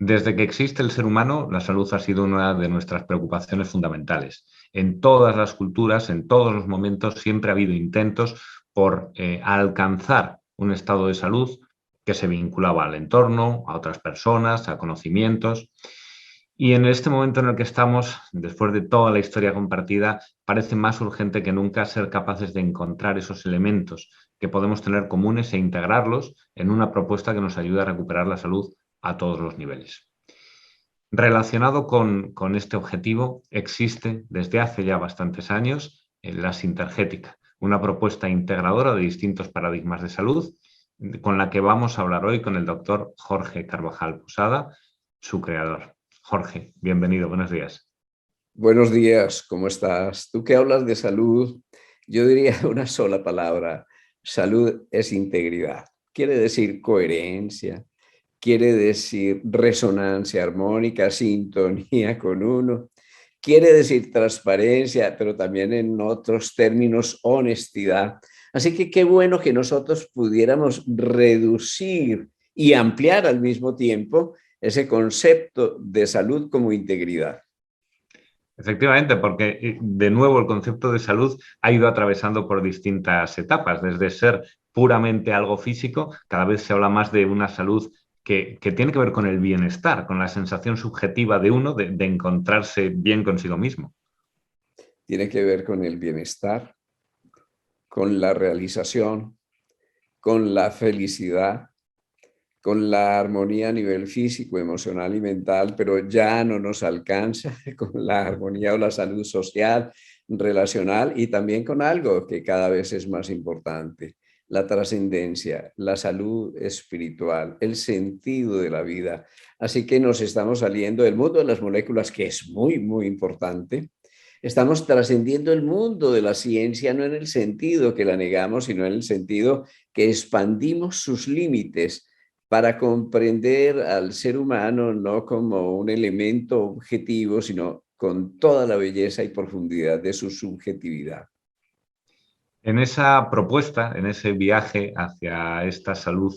Desde que existe el ser humano, la salud ha sido una de nuestras preocupaciones fundamentales. En todas las culturas, en todos los momentos, siempre ha habido intentos por alcanzar un estado de salud que se vinculaba al entorno, a otras personas, a conocimientos. Y en este momento en el que estamos, después de toda la historia compartida, parece más urgente que nunca ser capaces de encontrar esos elementos que podemos tener comunes e integrarlos en una propuesta que nos ayude a recuperar la salud a todos los niveles. Relacionado con este objetivo, existe desde hace ya bastantes años la Sintergética, una propuesta integradora de distintos paradigmas de salud, con la que vamos a hablar hoy con el doctor Jorge Carvajal Posada, su creador. Jorge, bienvenido, buenos días. Buenos días, ¿cómo estás? Tú que hablas de salud, yo diría una sola palabra: salud es integridad. Quiere decir coherencia, quiere decir resonancia armónica, sintonía con uno, quiere decir transparencia, pero también en otros términos honestidad. Así que qué bueno que nosotros pudiéramos reducir y ampliar al mismo tiempo ese concepto de salud como integridad. Efectivamente, porque de nuevo el concepto de salud ha ido atravesando por distintas etapas, desde ser puramente algo físico, cada vez se habla más de una salud que tiene que ver con el bienestar, con la sensación subjetiva de uno de encontrarse bien consigo mismo. Tiene que ver con el bienestar, con la realización, con la felicidad, con la armonía a nivel físico, emocional y mental, pero ya no nos alcanza con la armonía o la salud social, relacional, y también con algo que cada vez es más importante: la trascendencia, la salud espiritual, el sentido de la vida. Así que nos estamos saliendo del mundo de las moléculas, que es muy, muy importante. Estamos trascendiendo el mundo de la ciencia, no en el sentido que la negamos, sino en el sentido que expandimos sus límites para comprender al ser humano no como un elemento objetivo, sino con toda la belleza y profundidad de su subjetividad. En esa propuesta, en ese viaje hacia esta salud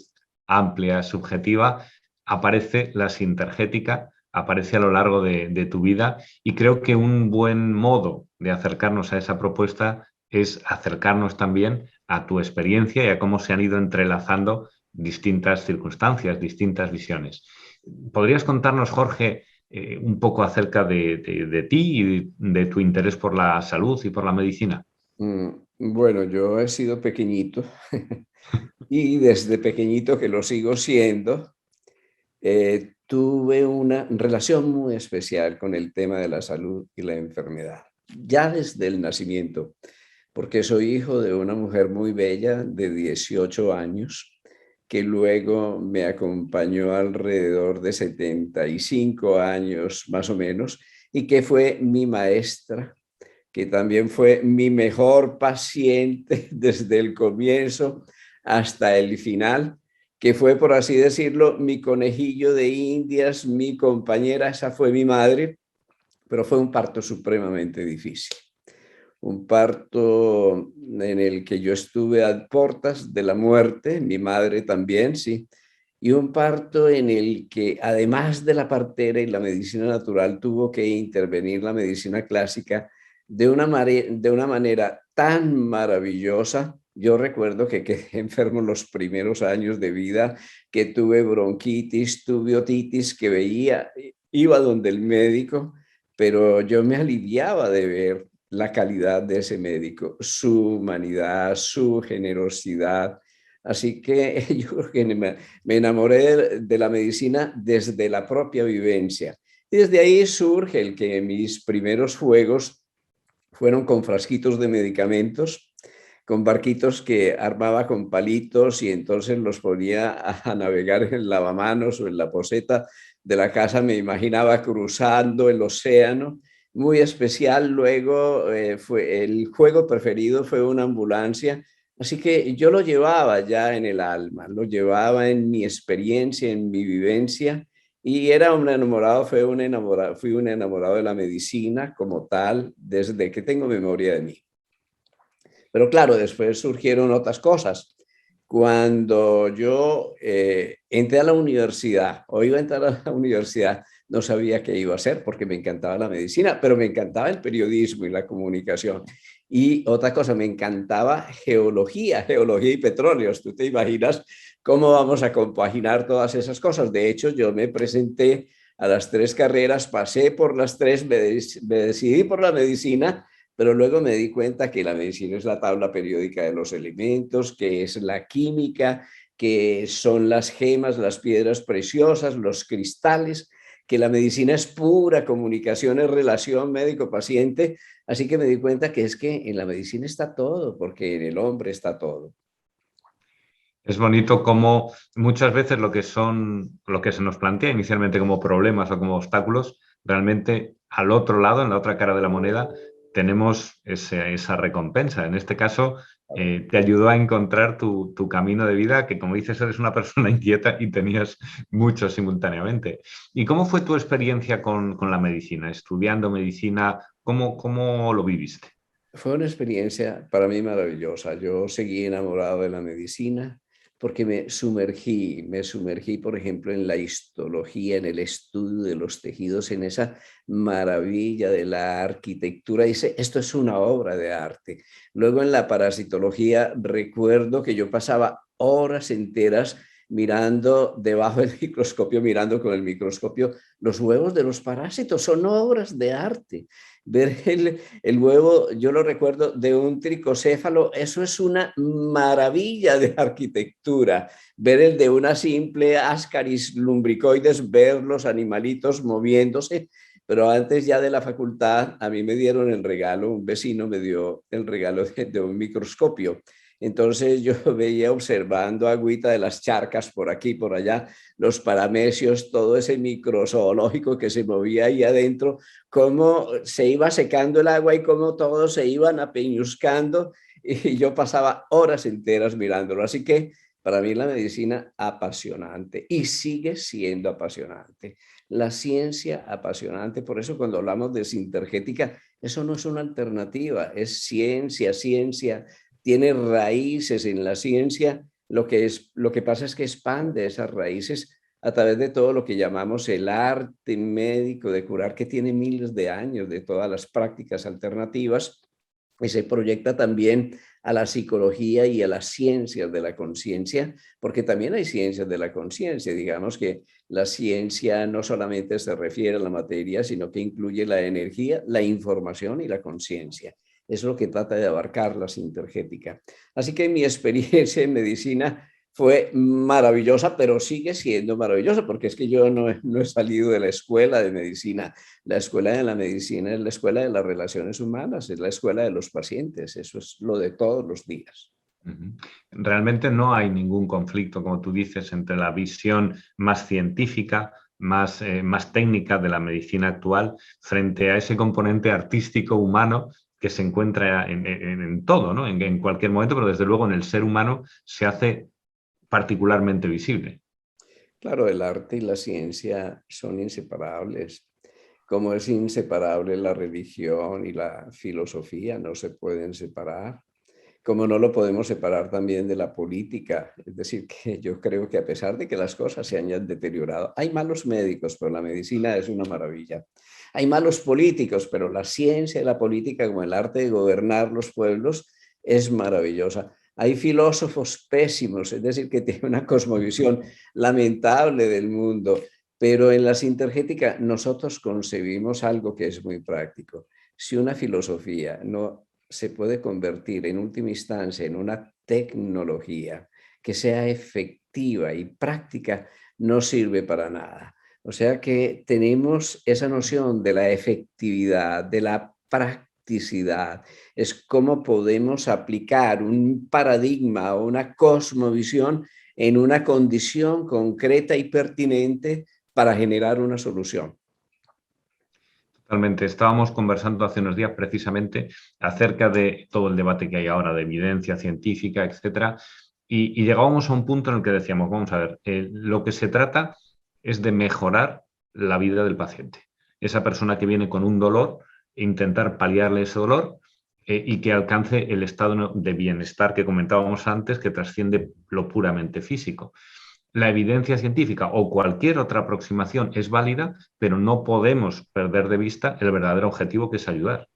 amplia, subjetiva, aparece la sintergética, aparece a lo largo de tu vida y creo que un buen modo de acercarnos a esa propuesta es acercarnos también a tu experiencia y a cómo se han ido entrelazando distintas circunstancias, distintas visiones. ¿Podrías contarnos, Jorge, un poco acerca de ti y de tu interés por la salud y por la medicina? Bueno, yo he sido pequeñito y desde pequeñito, que lo sigo siendo, tuve una relación muy especial con el tema de la salud y la enfermedad, ya desde el nacimiento, porque soy hijo de una mujer muy bella de 18 años, que luego me acompañó alrededor de 75 años más o menos, y que fue mi maestra, que también fue mi mejor paciente desde el comienzo hasta el final, que fue, por así decirlo, mi conejillo de Indias, mi compañera. Esa fue mi madre, pero fue un parto supremamente difícil. Un parto en el que yo estuve a portas de la muerte, mi madre también, sí, y un parto en el que, además de la partera y la medicina natural, tuvo que intervenir la medicina clásica de una manera tan maravillosa. Yo recuerdo que quedé enfermo los primeros años de vida, que tuve bronquitis, tuve otitis, que veía, iba donde el médico, pero yo me aliviaba de ver la calidad de ese médico, su humanidad, su generosidad. Así que yo creo que me enamoré de la medicina desde la propia vivencia. Y desde ahí surge el que mis primeros juegos fueron con frasquitos de medicamentos, con barquitos que armaba con palitos, y entonces los ponía a navegar en el lavamanos o en la poceta de la casa. Me imaginaba cruzando el océano. Muy especial. Luego fue el juego preferido, fue una ambulancia. Así que yo lo llevaba ya en el alma, lo llevaba en mi experiencia, en mi vivencia, y era un enamorado, fui un enamorado de la medicina como tal desde que tengo memoria de mí. Pero claro, después surgieron otras cosas. Cuando yo entré a la universidad, o iba a entrar a la universidad, no sabía qué iba a hacer porque me encantaba la medicina, pero me encantaba el periodismo y la comunicación. Y otra cosa, me encantaba geología y petróleos. Tú te imaginas cómo vamos a compaginar todas esas cosas. De hecho, yo me presenté a las tres carreras, pasé por las tres, me decidí por la medicina, pero luego me di cuenta que la medicina es la tabla periódica de los elementos, que es la química, que son las gemas, las piedras preciosas, los cristales, que la medicina es pura comunicación, es relación médico-paciente. Así que me di cuenta que es que en la medicina está todo, porque en el hombre está todo. Es bonito cómo muchas veces lo que se nos plantea inicialmente como problemas o como obstáculos, realmente al otro lado, en la otra cara de la moneda, tenemos esa recompensa. En este caso, te ayudó a encontrar tu camino de vida, que como dices, eres una persona inquieta y tenías muchos simultáneamente. ¿Y cómo fue tu experiencia con la medicina? Estudiando medicina, ¿cómo lo viviste? Fue una experiencia para mí maravillosa. Yo seguí enamorado de la medicina porque me sumergí, por ejemplo, en la histología, en el estudio de los tejidos, en esa maravilla de la arquitectura. Dice, esto es una obra de arte. Luego en la parasitología, recuerdo que yo pasaba horas enteras mirando debajo del microscopio, mirando con el microscopio los huevos de los parásitos. Son obras de arte. Ver el huevo, yo lo recuerdo, de un tricocéfalo, eso es una maravilla de arquitectura. Ver el de una simple Ascaris lumbricoides, ver los animalitos moviéndose. Pero antes ya de la facultad, a mí me dieron el regalo, un vecino me dio el regalo de un microscopio. Entonces yo veía observando agüita de las charcas por aquí, por allá, los paramecios, todo ese microzoológico que se movía ahí adentro, cómo se iba secando el agua y cómo todos se iban apeñuscando, y yo pasaba horas enteras mirándolo. Así que para mí la medicina apasionante y sigue siendo apasionante. La ciencia apasionante, por eso cuando hablamos de sintergética, eso no es una alternativa, es ciencia, ciencia, tiene raíces en la ciencia. Lo que pasa es que expande esas raíces a través de todo lo que llamamos el arte médico de curar, que tiene miles de años, de todas las prácticas alternativas, y se proyecta también a la psicología y a las ciencias de la conciencia, porque también hay ciencias de la conciencia. Digamos que la ciencia no solamente se refiere a la materia, sino que incluye la energía, la información y la conciencia. Es lo que trata de abarcar la sintergética. Así que mi experiencia en medicina fue maravillosa, pero sigue siendo maravillosa, porque es que yo no he salido de la escuela de medicina. La escuela de la medicina es la escuela de las relaciones humanas, es la escuela de los pacientes, eso es lo de todos los días. Ujú. Realmente no hay ningún conflicto, como tú dices, entre la visión más científica, más técnica de la medicina actual frente a ese componente artístico humano que se encuentra en todo, ¿no? En cualquier momento, pero desde luego en el ser humano se hace particularmente visible. Claro, el arte y la ciencia son inseparables. Como es inseparable la religión y la filosofía, no se pueden separar. Como no lo podemos separar también de la política. Es decir, que yo creo que a pesar de que las cosas se hayan deteriorado, hay malos médicos, pero la medicina es una maravilla. Hay malos políticos, pero la ciencia y la política, como el arte de gobernar los pueblos, es maravillosa. Hay filósofos pésimos, es decir, que tienen una cosmovisión lamentable del mundo, pero en la sintergética nosotros concebimos algo que es muy práctico. Si una filosofía no se puede convertir en última instancia en una tecnología que sea efectiva y práctica, no sirve para nada. O sea que tenemos esa noción de la efectividad, de la practicidad. Es cómo podemos aplicar un paradigma o una cosmovisión en una condición concreta y pertinente para generar una solución. Totalmente. Estábamos conversando hace unos días precisamente acerca de todo el debate que hay ahora de evidencia científica, etcétera, y llegábamos a un punto en el que decíamos, vamos a ver, lo que se trata es de mejorar la vida del paciente. Esa persona que viene con un dolor, intentar paliarle ese dolor y que alcance el estado de bienestar que comentábamos antes, que trasciende lo puramente físico. La evidencia científica o cualquier otra aproximación es válida, pero no podemos perder de vista el verdadero objetivo, que es ayudar.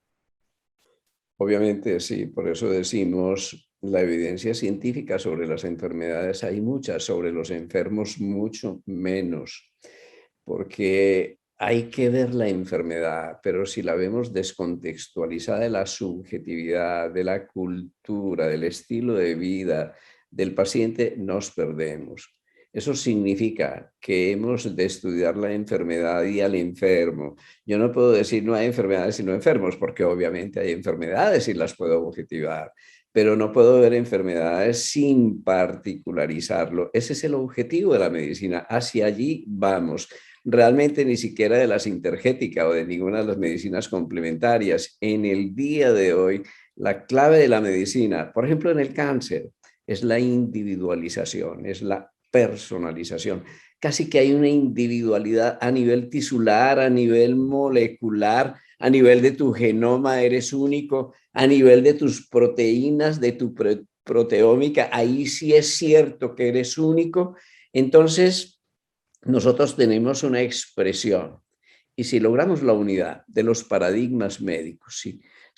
Obviamente, sí, por eso decimos la evidencia científica sobre las enfermedades hay muchas, sobre los enfermos mucho menos, porque hay que ver la enfermedad, pero si la vemos descontextualizada de la subjetividad, de la cultura, del estilo de vida del paciente, nos perdemos. Eso significa que hemos de estudiar la enfermedad y al enfermo. Yo no puedo decir no hay enfermedades sino enfermos, porque obviamente hay enfermedades y las puedo objetivar, pero no puedo ver enfermedades sin particularizarlo. Ese es el objetivo de la medicina. Hacia allí vamos. Realmente ni siquiera de la sintergética o de ninguna de las medicinas complementarias. En el día de hoy, la clave de la medicina, por ejemplo, en el cáncer, es la individualización, es la personalización. Casi que hay una individualidad a nivel tisular, a nivel molecular, a nivel de tu genoma, eres único, a nivel de tus proteínas, de tu proteómica, ahí sí es cierto que eres único. Entonces, nosotros tenemos una expresión. Y si logramos la unidad de los paradigmas médicos,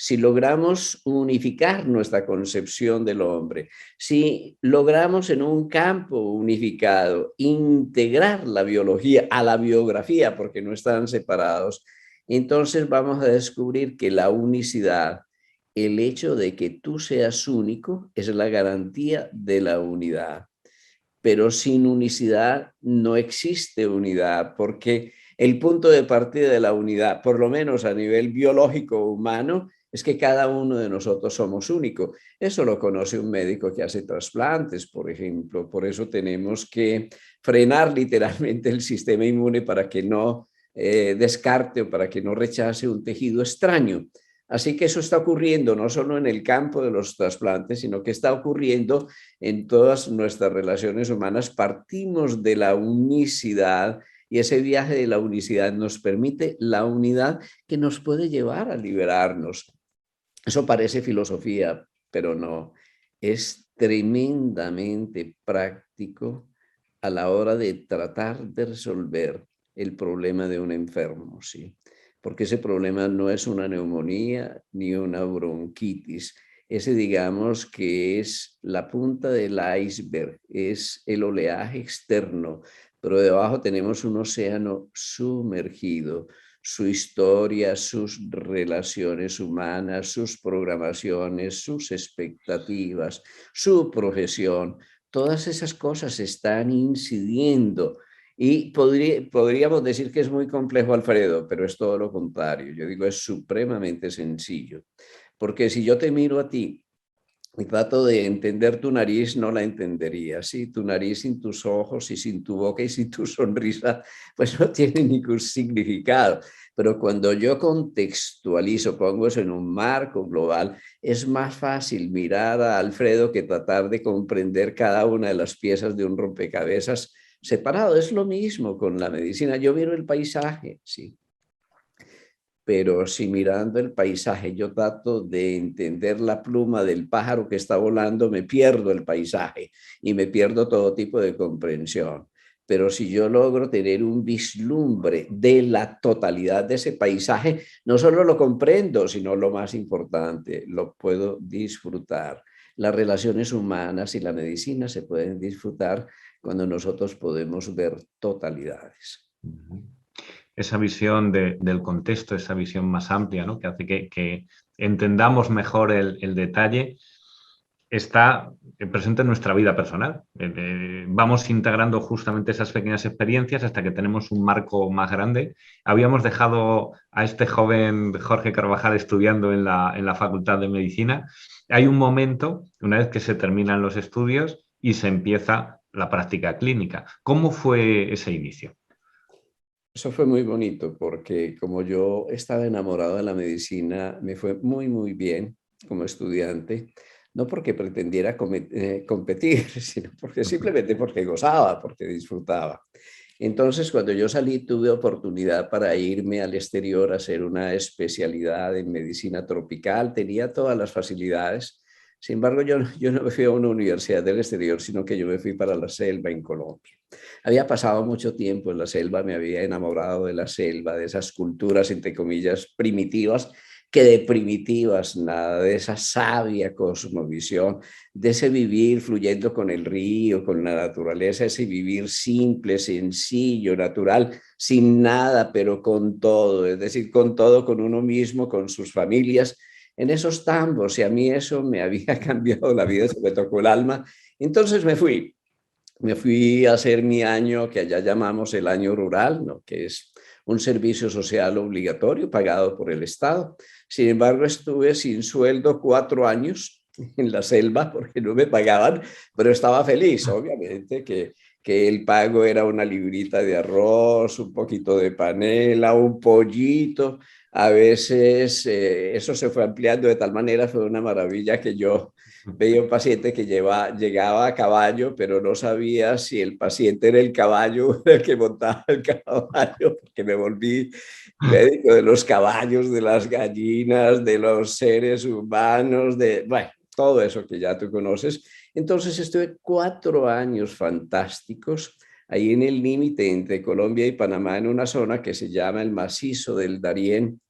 si logramos unificar nuestra concepción del hombre, si logramos en un campo unificado integrar la biología a la biografía, porque no están separados, entonces vamos a descubrir que la unicidad, el hecho de que tú seas único, es la garantía de la unidad. Pero sin unicidad no existe unidad, porque el punto de partida de la unidad, por lo menos a nivel biológico humano, es que cada uno de nosotros somos único. Eso lo conoce un médico que hace trasplantes, por ejemplo. Por eso tenemos que frenar literalmente el sistema inmune para que no descarte o para que no rechace un tejido extraño. Así que eso está ocurriendo no solo en el campo de los trasplantes, sino que está ocurriendo en todas nuestras relaciones humanas. Partimos de la unicidad y ese viaje de la unicidad nos permite la unidad que nos puede llevar a liberarnos. Eso parece filosofía, pero no. Es tremendamente práctico a la hora de tratar de resolver el problema de un enfermo, ¿sí? Porque ese problema no es una neumonía ni una bronquitis. Ese, digamos, que es la punta del iceberg, es el oleaje externo, pero debajo tenemos un océano sumergido, su historia, sus relaciones humanas, sus programaciones, sus expectativas, su profesión. Todas esas cosas están incidiendo y podríamos decir que es muy complejo, Alfredo, pero es todo lo contrario. Yo digo, es supremamente sencillo. Porque si yo te miro a ti y trato de entender tu nariz, no la entendería. Sí, tu nariz sin tus ojos y sin tu boca y sin tu sonrisa, pues no tiene ningún significado. Pero cuando yo contextualizo, pongo eso en un marco global, es más fácil mirar a Alfredo que tratar de comprender cada una de las piezas de un rompecabezas separado. Es lo mismo con la medicina. Yo miro el paisaje, sí, pero si mirando el paisaje yo trato de entender la pluma del pájaro que está volando, me pierdo el paisaje y me pierdo todo tipo de comprensión. Pero si yo logro tener un vislumbre de la totalidad de ese paisaje, no solo lo comprendo, sino lo más importante, lo puedo disfrutar. Las relaciones humanas y la medicina se pueden disfrutar cuando nosotros podemos ver totalidades. Esa visión del contexto, esa visión más amplia, ¿no? Que hace que entendamos mejor el detalle, está presente en nuestra vida personal. Vamos integrando justamente esas pequeñas experiencias hasta que tenemos un marco más grande. Habíamos dejado a este joven Jorge Carvajal estudiando en la Facultad de Medicina. Hay un momento, una vez que se terminan los estudios y se empieza la práctica clínica. ¿Cómo fue ese inicio? Eso fue muy bonito porque como yo estaba enamorado de la medicina, me fue muy, muy bien como estudiante, no porque pretendiera competir, sino porque simplemente porque gozaba, porque disfrutaba. Entonces, cuando yo salí, tuve oportunidad para irme al exterior a hacer una especialidad en medicina tropical. Tenía todas las facilidades. Sin embargo, yo no me fui a una universidad del exterior, sino que yo me fui para la selva en Colombia. Había pasado mucho tiempo en la selva, me había enamorado de la selva, de esas culturas, entre comillas, primitivas, que de primitivas nada, de esa sabia cosmovisión, de ese vivir fluyendo con el río, con la naturaleza, ese vivir simple, sencillo, natural, sin nada, pero con todo, es decir, con todo, con uno mismo, con sus familias, en esos tambos, y a mí eso me había cambiado la vida, se me tocó el alma. Entonces me fui a hacer mi año, que allá llamamos el año rural, ¿no? Que es un servicio social obligatorio pagado por el Estado. Sin embargo, estuve sin sueldo 4 años en la selva porque no me pagaban, pero estaba feliz, obviamente, que el pago era una librita de arroz, un poquito de panela, un pollito. A veces eso se fue ampliando de tal manera, fue una maravilla que yo veía un paciente que llegaba a caballo, pero no sabía si el paciente era el caballo o el que montaba el caballo, porque me volví médico de los caballos, de las gallinas, de los seres humanos, de, bueno, todo eso que ya tú conoces. Entonces estuve 4 años fantásticos ahí en el límite entre Colombia y Panamá, en una zona que se llama el Macizo del Darién,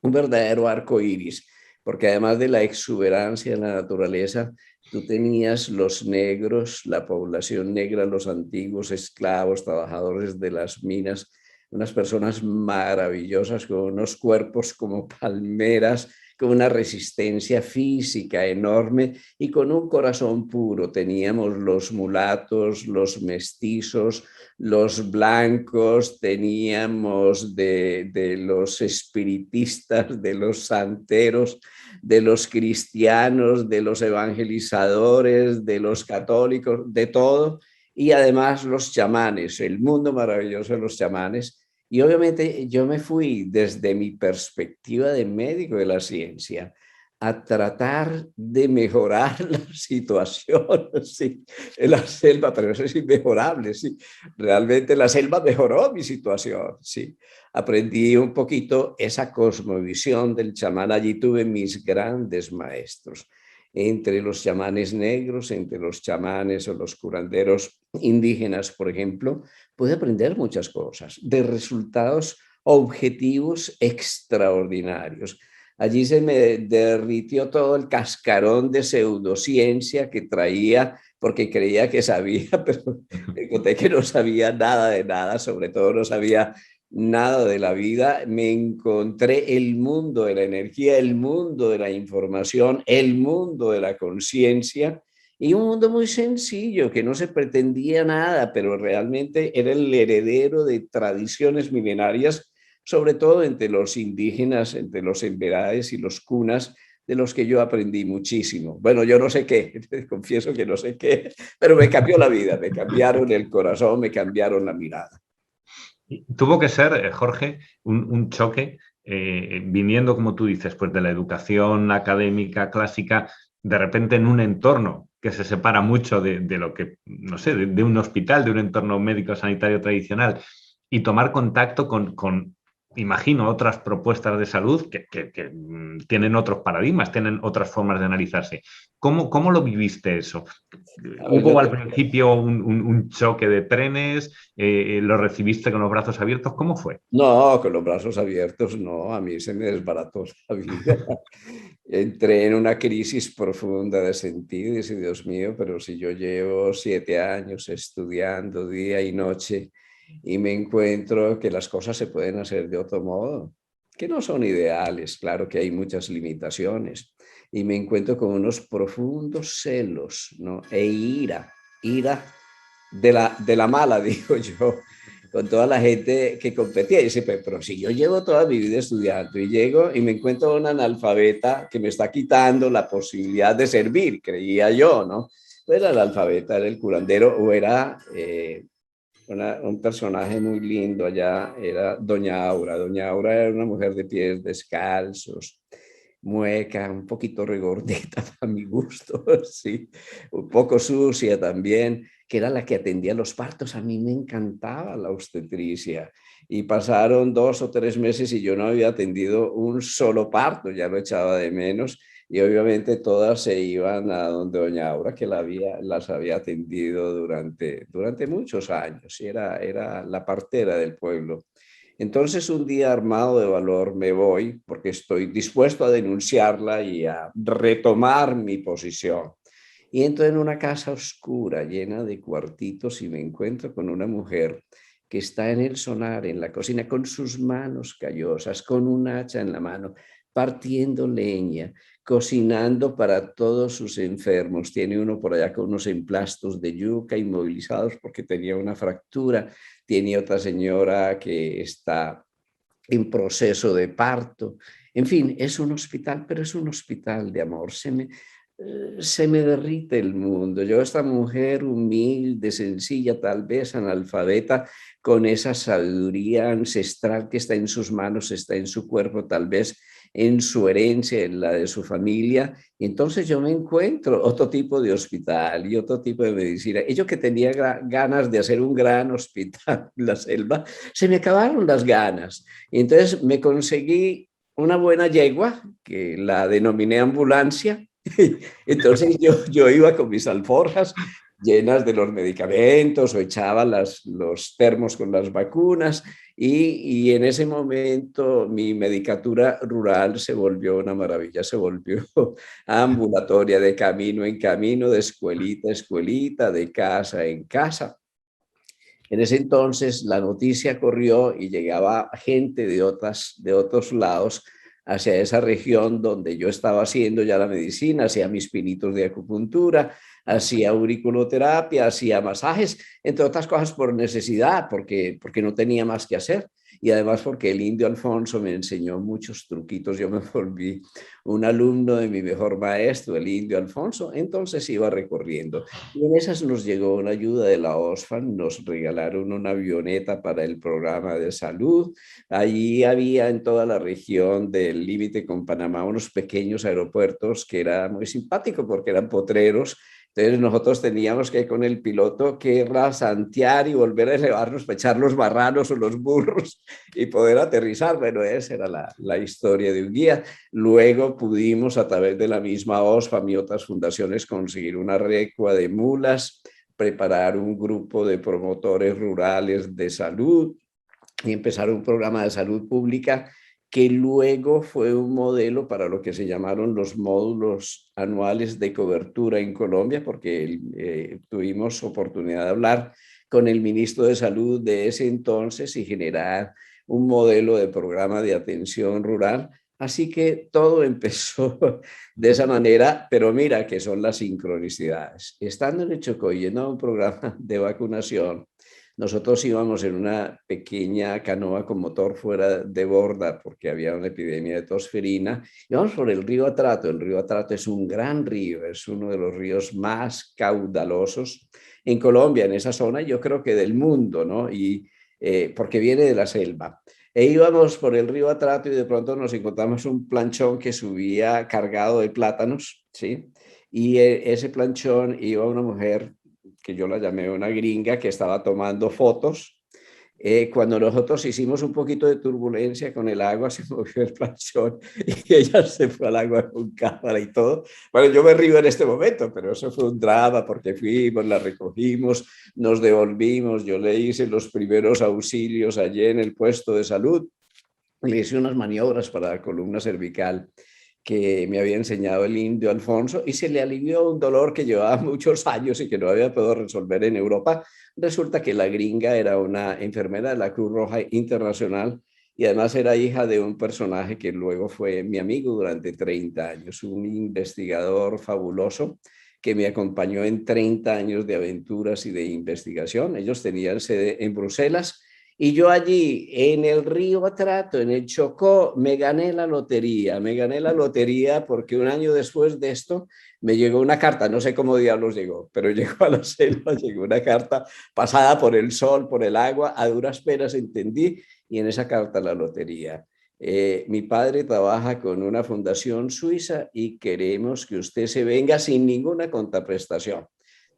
un verdadero arco iris, porque además de la exuberancia de la naturaleza, tú tenías los negros, la población negra, los antiguos esclavos, trabajadores de las minas, unas personas maravillosas con unos cuerpos como palmeras, con una resistencia física enorme y con un corazón puro. Teníamos los mulatos, los mestizos, los blancos, teníamos de los espiritistas, de los santeros, de los cristianos, de los evangelizadores, de los católicos, de todo. Y además los chamanes, el mundo maravilloso de los chamanes. Y obviamente yo me fui desde mi perspectiva de médico de la ciencia a tratar de mejorar la situación, sí, en la selva, pero eso es inmejorable, sí. Realmente la selva mejoró mi situación, sí. Aprendí un poquito esa cosmovisión del chamán. Allí tuve mis grandes maestros, entre los chamanes negros, entre los chamanes o los curanderos indígenas, por ejemplo, pude aprender muchas cosas de resultados objetivos extraordinarios. Allí se me derritió todo el cascarón de pseudociencia que traía porque creía que sabía, pero me conté que no sabía nada de nada, sobre todo no sabía nada de la vida. Me encontré el mundo de la energía, el mundo de la información, el mundo de la conciencia y un mundo muy sencillo que no se pretendía nada, pero realmente era el heredero de tradiciones milenarias, sobre todo entre los indígenas, entre los emberades y los cunas, de los que yo aprendí muchísimo. Bueno, yo no sé qué, te confieso que no sé qué, pero me cambió la vida, me cambiaron el corazón, me cambiaron la mirada. Tuvo que ser, Jorge, un choque, viniendo, como tú dices, pues de la educación académica clásica, de repente en un entorno que se separa mucho de lo que, no sé, de un hospital, de un entorno médico sanitario tradicional, y tomar contacto con imagino, otras propuestas de salud que tienen otros paradigmas, tienen otras formas de analizarse. ¿Cómo lo viviste eso? A ver, ¿Hubo al principio un choque de trenes? ¿Lo recibiste con los brazos abiertos? ¿Cómo fue? no, con los brazos abiertos, no, a mí se me desbarató la vida. Entré en una crisis profunda de sentido y dije, Dios mío, pero si yo llevo 7 años estudiando día y noche y me encuentro que las cosas se pueden hacer de otro modo, que no son ideales, claro que hay muchas limitaciones, y me encuentro con unos profundos celos, ¿no? E ira de la mala, digo yo, con toda la gente que competía. Y dice, pero si yo llevo toda mi vida estudiando y llego y me encuentro una analfabeta que me está quitando la posibilidad de servir, creía yo, ¿no? Pues el analfabeta era el curandero o era un personaje muy lindo allá, era Doña Aura. Doña Aura era una mujer de pies descalzos, mueca, un poquito regordeta para mi gusto, sí, un poco sucia también, que era la que atendía los partos. A mí me encantaba la obstetricia y pasaron 2 o 3 meses y yo no había atendido un solo parto, ya lo echaba de menos. Y obviamente todas se iban a donde doña Aura, que las había atendido durante muchos años, y era la partera del pueblo. Entonces, un día armado de valor me voy porque estoy dispuesto a denunciarla y a retomar mi posición. Y entro en una casa oscura, llena de cuartitos, y me encuentro con una mujer que está en el sonar, en la cocina, con sus manos callosas, con un hacha en la mano, partiendo leña, cocinando para todos sus enfermos. Tiene uno por allá con unos emplastos de yuca inmovilizados porque tenía una fractura. Tiene otra señora que está en proceso de parto. En fin, es un hospital, pero es un hospital de amor. Se me derrite el mundo. Yo, esta mujer humilde, sencilla, tal vez analfabeta, con esa sabiduría ancestral que está en sus manos, está en su cuerpo, tal vez en su herencia, en la de su familia. Y entonces yo me encuentro otro tipo de hospital y otro tipo de medicina. Ello que tenía ganas de hacer un gran hospital en la selva, se me acabaron las ganas. Y entonces me conseguí una buena yegua, que la denominé ambulancia. Entonces yo iba con mis alforjas llenas de los medicamentos o echaba los termos con las vacunas, y en ese momento mi medicatura rural se volvió una maravilla, se volvió ambulatoria, de camino en camino, de escuelita a escuelita, de casa en casa. En ese entonces la noticia corrió y llegaba gente de otros lados hacia esa región donde yo estaba haciendo ya la medicina, hacía mis pinitos de acupuntura, hacía auriculoterapia, hacía masajes, entre otras cosas por necesidad, porque no tenía más que hacer. Y además porque el indio Alfonso me enseñó muchos truquitos. Yo me volví un alumno de mi mejor maestro, el indio Alfonso. Entonces iba recorriendo. Y en esas nos llegó una ayuda de la OSFAN, nos regalaron una avioneta para el programa de salud. Allí había en toda la región del límite con Panamá unos pequeños aeropuertos que era muy simpático porque eran potreros. Entonces nosotros teníamos que con el piloto que rasantear y volver a elevarnos para echar los marranos o los burros y poder aterrizar. Bueno, esa era la historia de un guía. Luego pudimos, a través de la misma OSFAM y otras fundaciones, conseguir una recua de mulas, preparar un grupo de promotores rurales de salud y empezar un programa de salud pública que luego fue un modelo para lo que se llamaron los módulos anuales de cobertura en Colombia, porque tuvimos oportunidad de hablar con el ministro de Salud de ese entonces y generar un modelo de programa de atención rural. Así que todo empezó de esa manera, pero mira que son las sincronicidades. Estando en el Chocó yendo a un programa de vacunación, nosotros íbamos en una pequeña canoa con motor fuera de borda porque había una epidemia de tosferina. Íbamos por el río Atrato. El río Atrato es un gran río, es uno de los ríos más caudalosos en Colombia, en esa zona, yo creo que del mundo, ¿no? Y porque viene de la selva. E íbamos por el río Atrato y de pronto nos encontramos un planchón que subía cargado de plátanos, ¿sí? Y ese planchón iba una mujer que yo la llamé una gringa, que estaba tomando fotos. Cuando nosotros hicimos un poquito de turbulencia con el agua, se movió el planchón y ella se fue al agua con cámara y todo. Bueno, yo me río en este momento, pero eso fue un drama porque fuimos, la recogimos, nos devolvimos, yo le hice los primeros auxilios allí en el puesto de salud, le hice unas maniobras para la columna cervical que me había enseñado el indio Alfonso, y se le alivió un dolor que llevaba muchos años y que no había podido resolver en Europa. Resulta que la gringa era una enfermera de la Cruz Roja Internacional y además era hija de un personaje que luego fue mi amigo durante 30 años, un investigador fabuloso que me acompañó en 30 años de aventuras y de investigación. Ellos tenían sede en Bruselas y yo allí en el río Atrato, en el Chocó, me gané la lotería. Me gané la lotería porque un año después de esto me llegó una carta, no sé cómo diablos llegó, pero llegó a la selva, llegó una carta pasada por el sol, por el agua, a duras penas entendí, y en esa carta la lotería. Mi padre trabaja con una fundación suiza y queremos que usted se venga sin ninguna contraprestación.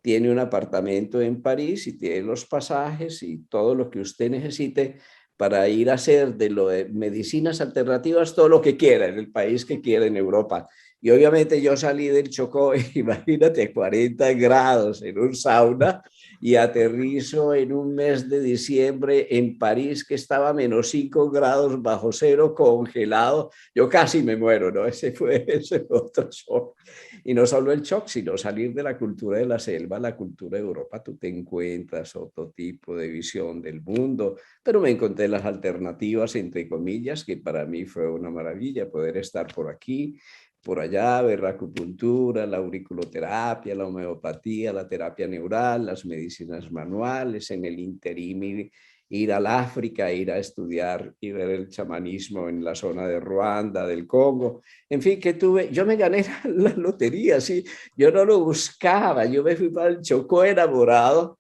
Tiene un apartamento en París y tiene los pasajes y todo lo que usted necesite para ir a hacer de lo de medicinas alternativas todo lo que quiera en el país que quiera en Europa. Y obviamente yo salí del Chocó, imagínate, 40 grados en un sauna y aterrizo en un mes de diciembre en París que estaba a -5 grados bajo cero, congelado. Yo casi me muero, ¿no? Ese fue otro shock. Y no solo el shock, sino salir de la cultura de la selva, la cultura de Europa. Tú te encuentras otro tipo de visión del mundo, pero me encontré las alternativas, entre comillas, que para mí fue una maravilla poder estar por aquí, por allá, ver la acupuntura, la auriculoterapia, la homeopatía, la terapia neural, las medicinas manuales, en el interim ir al África, ir a estudiar y ver el chamanismo en la zona de Ruanda, del Congo. En fin, que tuve, yo me gané la lotería, sí, yo no lo buscaba, yo me fui para el Chocó enamorado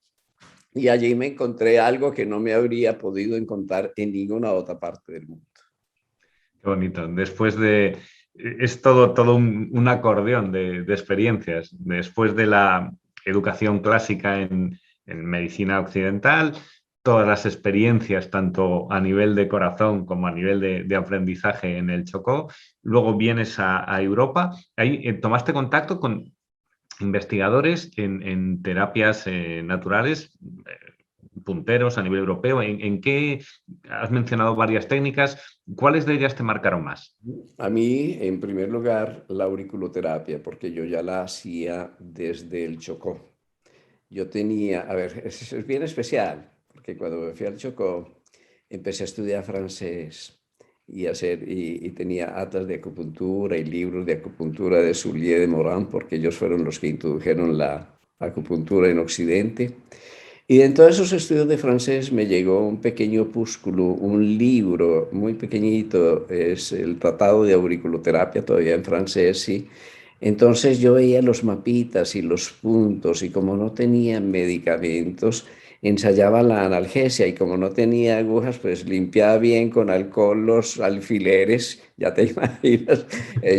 y allí me encontré algo que no me habría podido encontrar en ninguna otra parte del mundo. Qué bonito. Después de... Es todo un acordeón de experiencias. Después de la educación clásica en medicina occidental, todas las experiencias, tanto a nivel de corazón como a nivel de aprendizaje en el Chocó. Luego vienes a Europa. Ahí tomaste contacto con investigadores en terapias naturales, punteros a nivel europeo. ¿En qué has mencionado varias técnicas? ¿Cuáles de ellas te marcaron más? A mí, en primer lugar, la auriculoterapia, porque yo ya la hacía desde el Chocó. Yo tenía, a ver, es bien especial, porque cuando me fui al Chocó, empecé a estudiar francés y tenía atas de acupuntura y libros de acupuntura de Soulier de Morin, porque ellos fueron los que introdujeron la acupuntura en Occidente. Y dentro de esos estudios de francés me llegó un pequeño opúsculo, un libro muy pequeñito, es el Tratado de Auriculoterapia, todavía en francés, sí. Entonces yo veía los mapitas y los puntos y como no tenía medicamentos, ensayaba la analgesia y como no tenía agujas, pues limpiaba bien con alcohol los alfileres, ya te imaginas.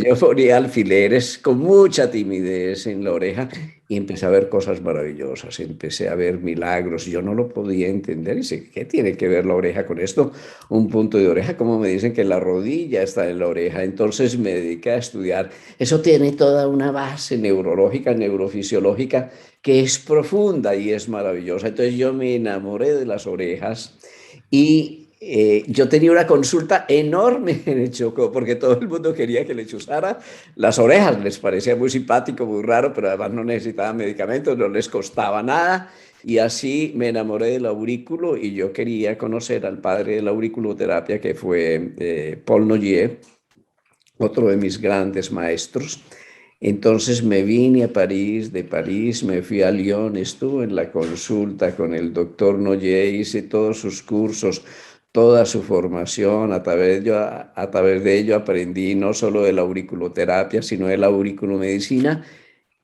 Yo ponía alfileres con mucha timidez en la oreja y empecé a ver cosas maravillosas, empecé a ver milagros. Yo no lo podía entender y sé, ¿qué tiene que ver la oreja con esto? Un punto de oreja, como me dicen que la rodilla está en la oreja. Entonces me dediqué a estudiar. Eso tiene toda una base neurológica, neurofisiológica, que es profunda y es maravillosa. Entonces yo me enamoré de las orejas y yo tenía una consulta enorme en el Chocó porque todo el mundo quería que le chuzara las orejas. Les parecía muy simpático, muy raro, pero además no necesitaban medicamentos, no les costaba nada. Y así me enamoré del aurículo y yo quería conocer al padre de la auriculoterapia que fue Paul Noyer, otro de mis grandes maestros. Entonces me vine a París, de París me fui a Lyon, estuve en la consulta con el doctor Noyer, hice todos sus cursos, toda su formación, a través de ello aprendí no solo de la auriculoterapia, sino de la auriculomedicina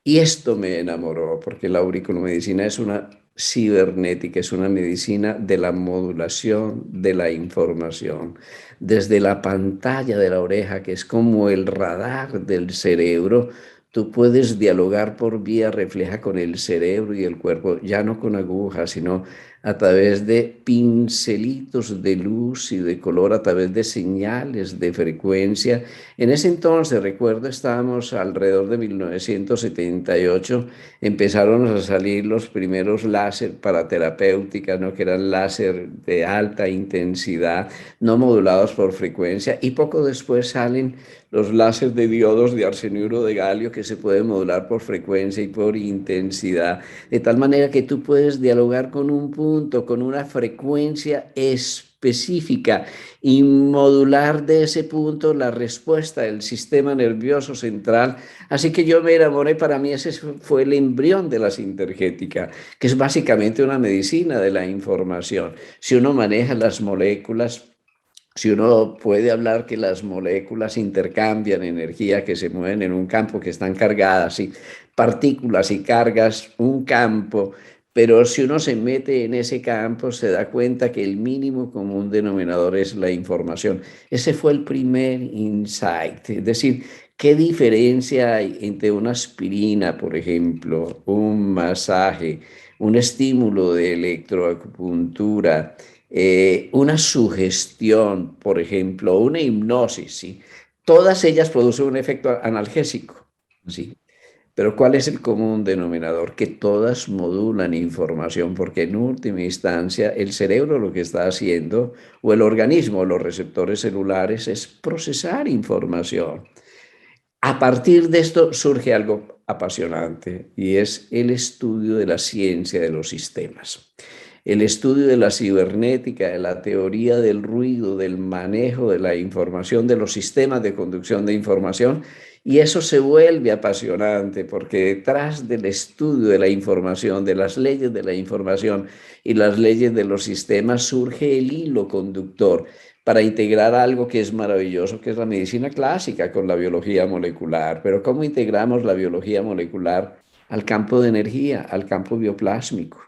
y esto me enamoró, porque la auriculomedicina es una cibernética, es una medicina de la modulación de la información. Desde la pantalla de la oreja, que es como el radar del cerebro, tú puedes dialogar por vía refleja con el cerebro y el cuerpo, ya no con agujas, sino a través de pincelitos de luz y de color, a través de señales de frecuencia. En ese entonces, recuerdo, estábamos alrededor de 1978, empezaron a salir los primeros láser para terapéutica, ¿no? Que eran láser de alta intensidad, no modulados por frecuencia, y poco después salen los láser de diodos de arsenuro de galio que se pueden modular por frecuencia y por intensidad, de tal manera que tú puedes dialogar con un punto, con una frecuencia específica y modular de ese punto la respuesta del sistema nervioso central. Así que yo me enamoré, para mí ese fue el embrión de la sintergética, que es básicamente una medicina de la información. Si uno maneja las moléculas, si uno puede hablar que las moléculas intercambian energía, que se mueven en un campo, que están cargadas, y partículas y cargas, un campo, Pero si uno se mete en ese campo, se da cuenta que el mínimo común denominador es la información. Ese fue el primer insight. Es decir, ¿qué diferencia hay entre una aspirina, por ejemplo, un masaje, un estímulo de electroacupuntura, una sugestión, por ejemplo, una hipnosis? ¿Sí? Todas ellas producen un efecto analgésico. ¿Sí? Pero ¿cuál es el común denominador? Que todas modulan información, porque en última instancia el cerebro lo que está haciendo, o el organismo, los receptores celulares, es procesar información. A partir de esto surge algo apasionante y es el estudio de la ciencia de los sistemas. El estudio de la cibernética, de la teoría del ruido, del manejo de la información, de los sistemas de conducción de información. Y eso se vuelve apasionante porque detrás del estudio de la información, de las leyes de la información y las leyes de los sistemas, surge el hilo conductor para integrar algo que es maravilloso, que es la medicina clásica con la biología molecular. Pero ¿cómo integramos la biología molecular al campo de energía, al campo bioplásmico?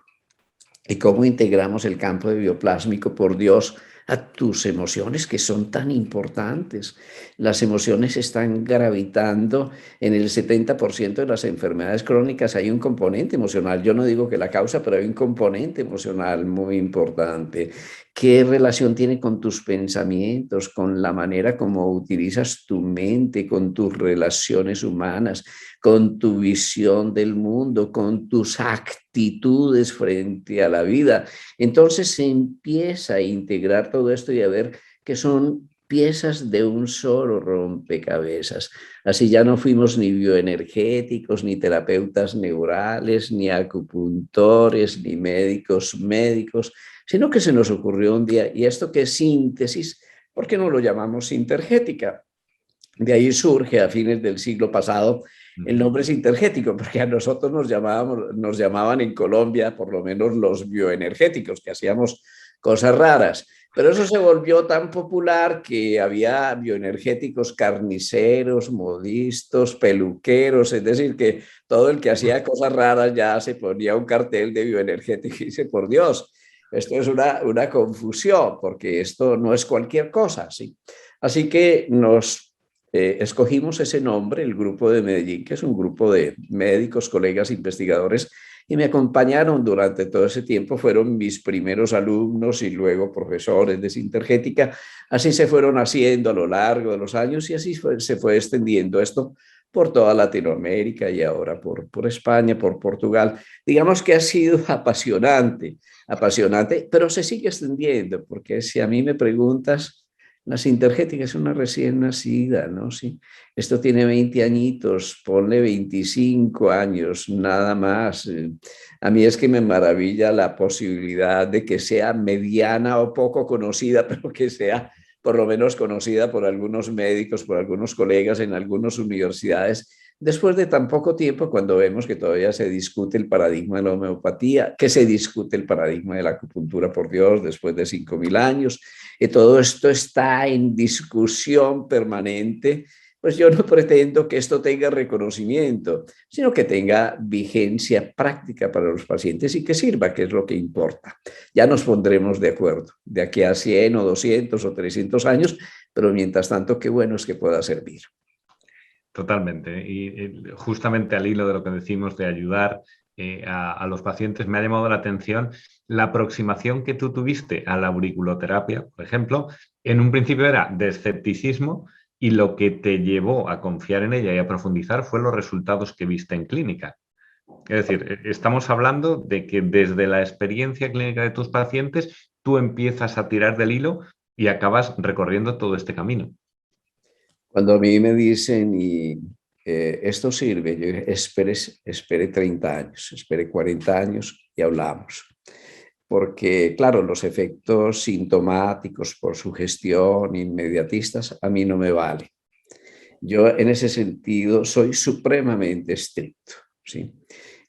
¿Y cómo integramos el campo de bioplásmico, por Dios, a tus emociones que son tan importantes? Las emociones están gravitando en el 70% de las enfermedades crónicas. Hay un componente emocional. Yo no digo que la causa, pero hay un componente emocional muy importante. ¿Qué relación tiene con tus pensamientos, con la manera como utilizas tu mente, con tus relaciones humanas, con tu visión del mundo, con tus actitudes frente a la vida? Entonces se empieza a integrar todo esto y a ver que son piezas de un solo rompecabezas. Así ya no fuimos ni bioenergéticos, ni terapeutas neurales, ni acupuntores, ni médicos, sino que se nos ocurrió un día, ¿y esto qué es síntesis? ¿Por qué no lo llamamos sintergética? De ahí surge a fines del siglo pasado el nombre sintergético, porque a nosotros nos llamaban en Colombia, por lo menos los bioenergéticos, que hacíamos cosas raras. Pero eso se volvió tan popular que había bioenergéticos carniceros, modistas, peluqueros, es decir, que todo el que hacía cosas raras ya se ponía un cartel de bioenergético y dice, por Dios, esto es una confusión, porque esto no es cualquier cosa, ¿sí? Así que escogimos ese nombre, el Grupo de Medellín, que es un grupo de médicos, colegas, investigadores, y me acompañaron durante todo ese tiempo. Fueron mis primeros alumnos y luego profesores de sintergética. Así se fueron haciendo a lo largo de los años y así se fue extendiendo esto por toda Latinoamérica y ahora por España, por Portugal. Digamos que ha sido apasionante, pero se sigue extendiendo, porque si a mí me preguntas, la sintergética es una recién nacida, ¿no? Sí. Esto tiene 20 añitos, ponle 25 años, nada más. A mí es que me maravilla la posibilidad de que sea mediana o poco conocida, pero que sea por lo menos conocida por algunos médicos, por algunos colegas en algunas universidades, después de tan poco tiempo, cuando vemos que todavía se discute el paradigma de la homeopatía, que se discute el paradigma de la acupuntura, por Dios, después de 5.000 años, y todo esto está en discusión permanente. Pues yo no pretendo que esto tenga reconocimiento, sino que tenga vigencia práctica para los pacientes y que sirva, que es lo que importa. Ya nos pondremos de acuerdo de aquí a 100 o 200 o 300 años, pero mientras tanto, qué bueno es que pueda servir. Totalmente. Y justamente al hilo de lo que decimos de ayudar a los pacientes, me ha llamado la atención la aproximación que tú tuviste a la auriculoterapia, por ejemplo. En un principio era de escepticismo y lo que te llevó a confiar en ella y a profundizar fue los resultados que viste en clínica. Es decir, estamos hablando de que desde la experiencia clínica de tus pacientes, tú empiezas a tirar del hilo y acabas recorriendo todo este camino. Cuando a mí me dicen, esto sirve, yo digo, espere 30 años, espere 40 años y hablamos. Porque, claro, los efectos sintomáticos por sugestión, inmediatistas, a mí no me vale. Yo en ese sentido soy supremamente estricto, ¿sí?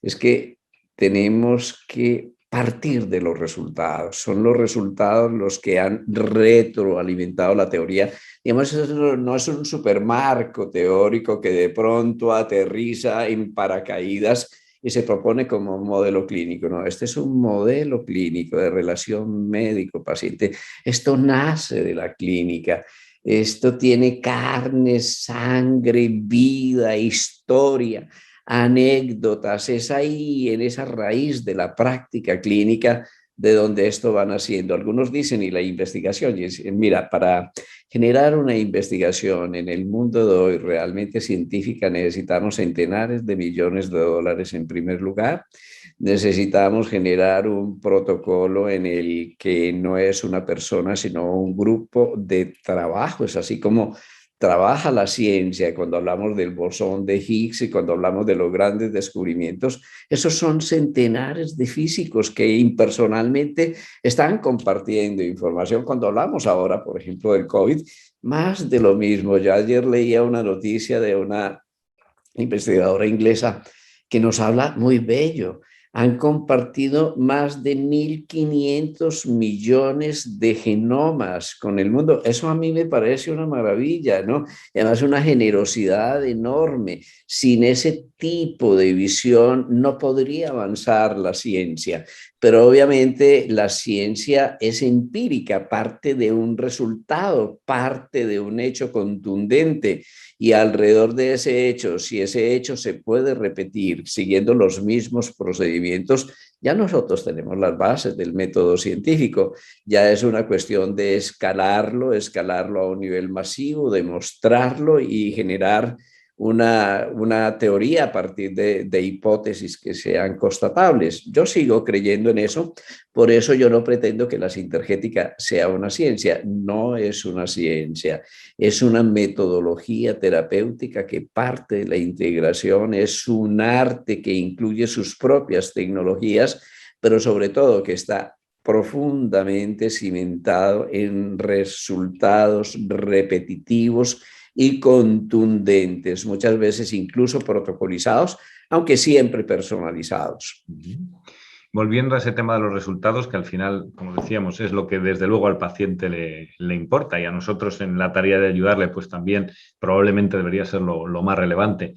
Es que tenemos que partir de los resultados. Son los resultados los que han retroalimentado la teoría. Digamos, eso no es un supermarco teórico que de pronto aterriza en paracaídas y se propone como un modelo clínico. No, este es un modelo clínico de relación médico-paciente. Esto nace de la clínica. Esto tiene carne, sangre, vida, historia, anécdotas. Es ahí, en esa raíz de la práctica clínica, de donde esto va naciendo. Algunos dicen, y la investigación, y mira, para generar una investigación en el mundo de hoy realmente científica necesitamos centenares de millones de dólares en primer lugar. Necesitamos generar un protocolo en el que no es una persona, sino un grupo de trabajo. Es así como trabaja la ciencia cuando hablamos del bosón de Higgs y cuando hablamos de los grandes descubrimientos. Esos son centenares de físicos que impersonalmente están compartiendo información. Cuando hablamos ahora, por ejemplo, del COVID, más de lo mismo. Yo ayer leía una noticia de una investigadora inglesa que nos habla muy bello. Han compartido más de 1.500 millones de genomas con el mundo. Eso a mí me parece una maravilla, ¿no? Y además una generosidad enorme. Sin ese tipo de visión no podría avanzar la ciencia. Pero obviamente la ciencia es empírica, parte de un resultado, parte de un hecho contundente. Y alrededor de ese hecho, si ese hecho se puede repetir siguiendo los mismos procedimientos, ya nosotros tenemos las bases del método científico. Ya es una cuestión de escalarlo a un nivel masivo, demostrarlo y generar una teoría a partir de hipótesis que sean constatables. Yo sigo creyendo en eso, por eso yo no pretendo que la sintergética sea una ciencia. No es una ciencia, es una metodología terapéutica que parte de la integración, es un arte que incluye sus propias tecnologías, pero sobre todo que está profundamente cimentado en resultados repetitivos y contundentes, muchas veces incluso protocolizados, aunque siempre personalizados. Volviendo a ese tema de los resultados, que al final, como decíamos, es lo que desde luego al paciente le importa y a nosotros en la tarea de ayudarle, pues también probablemente debería ser lo más relevante.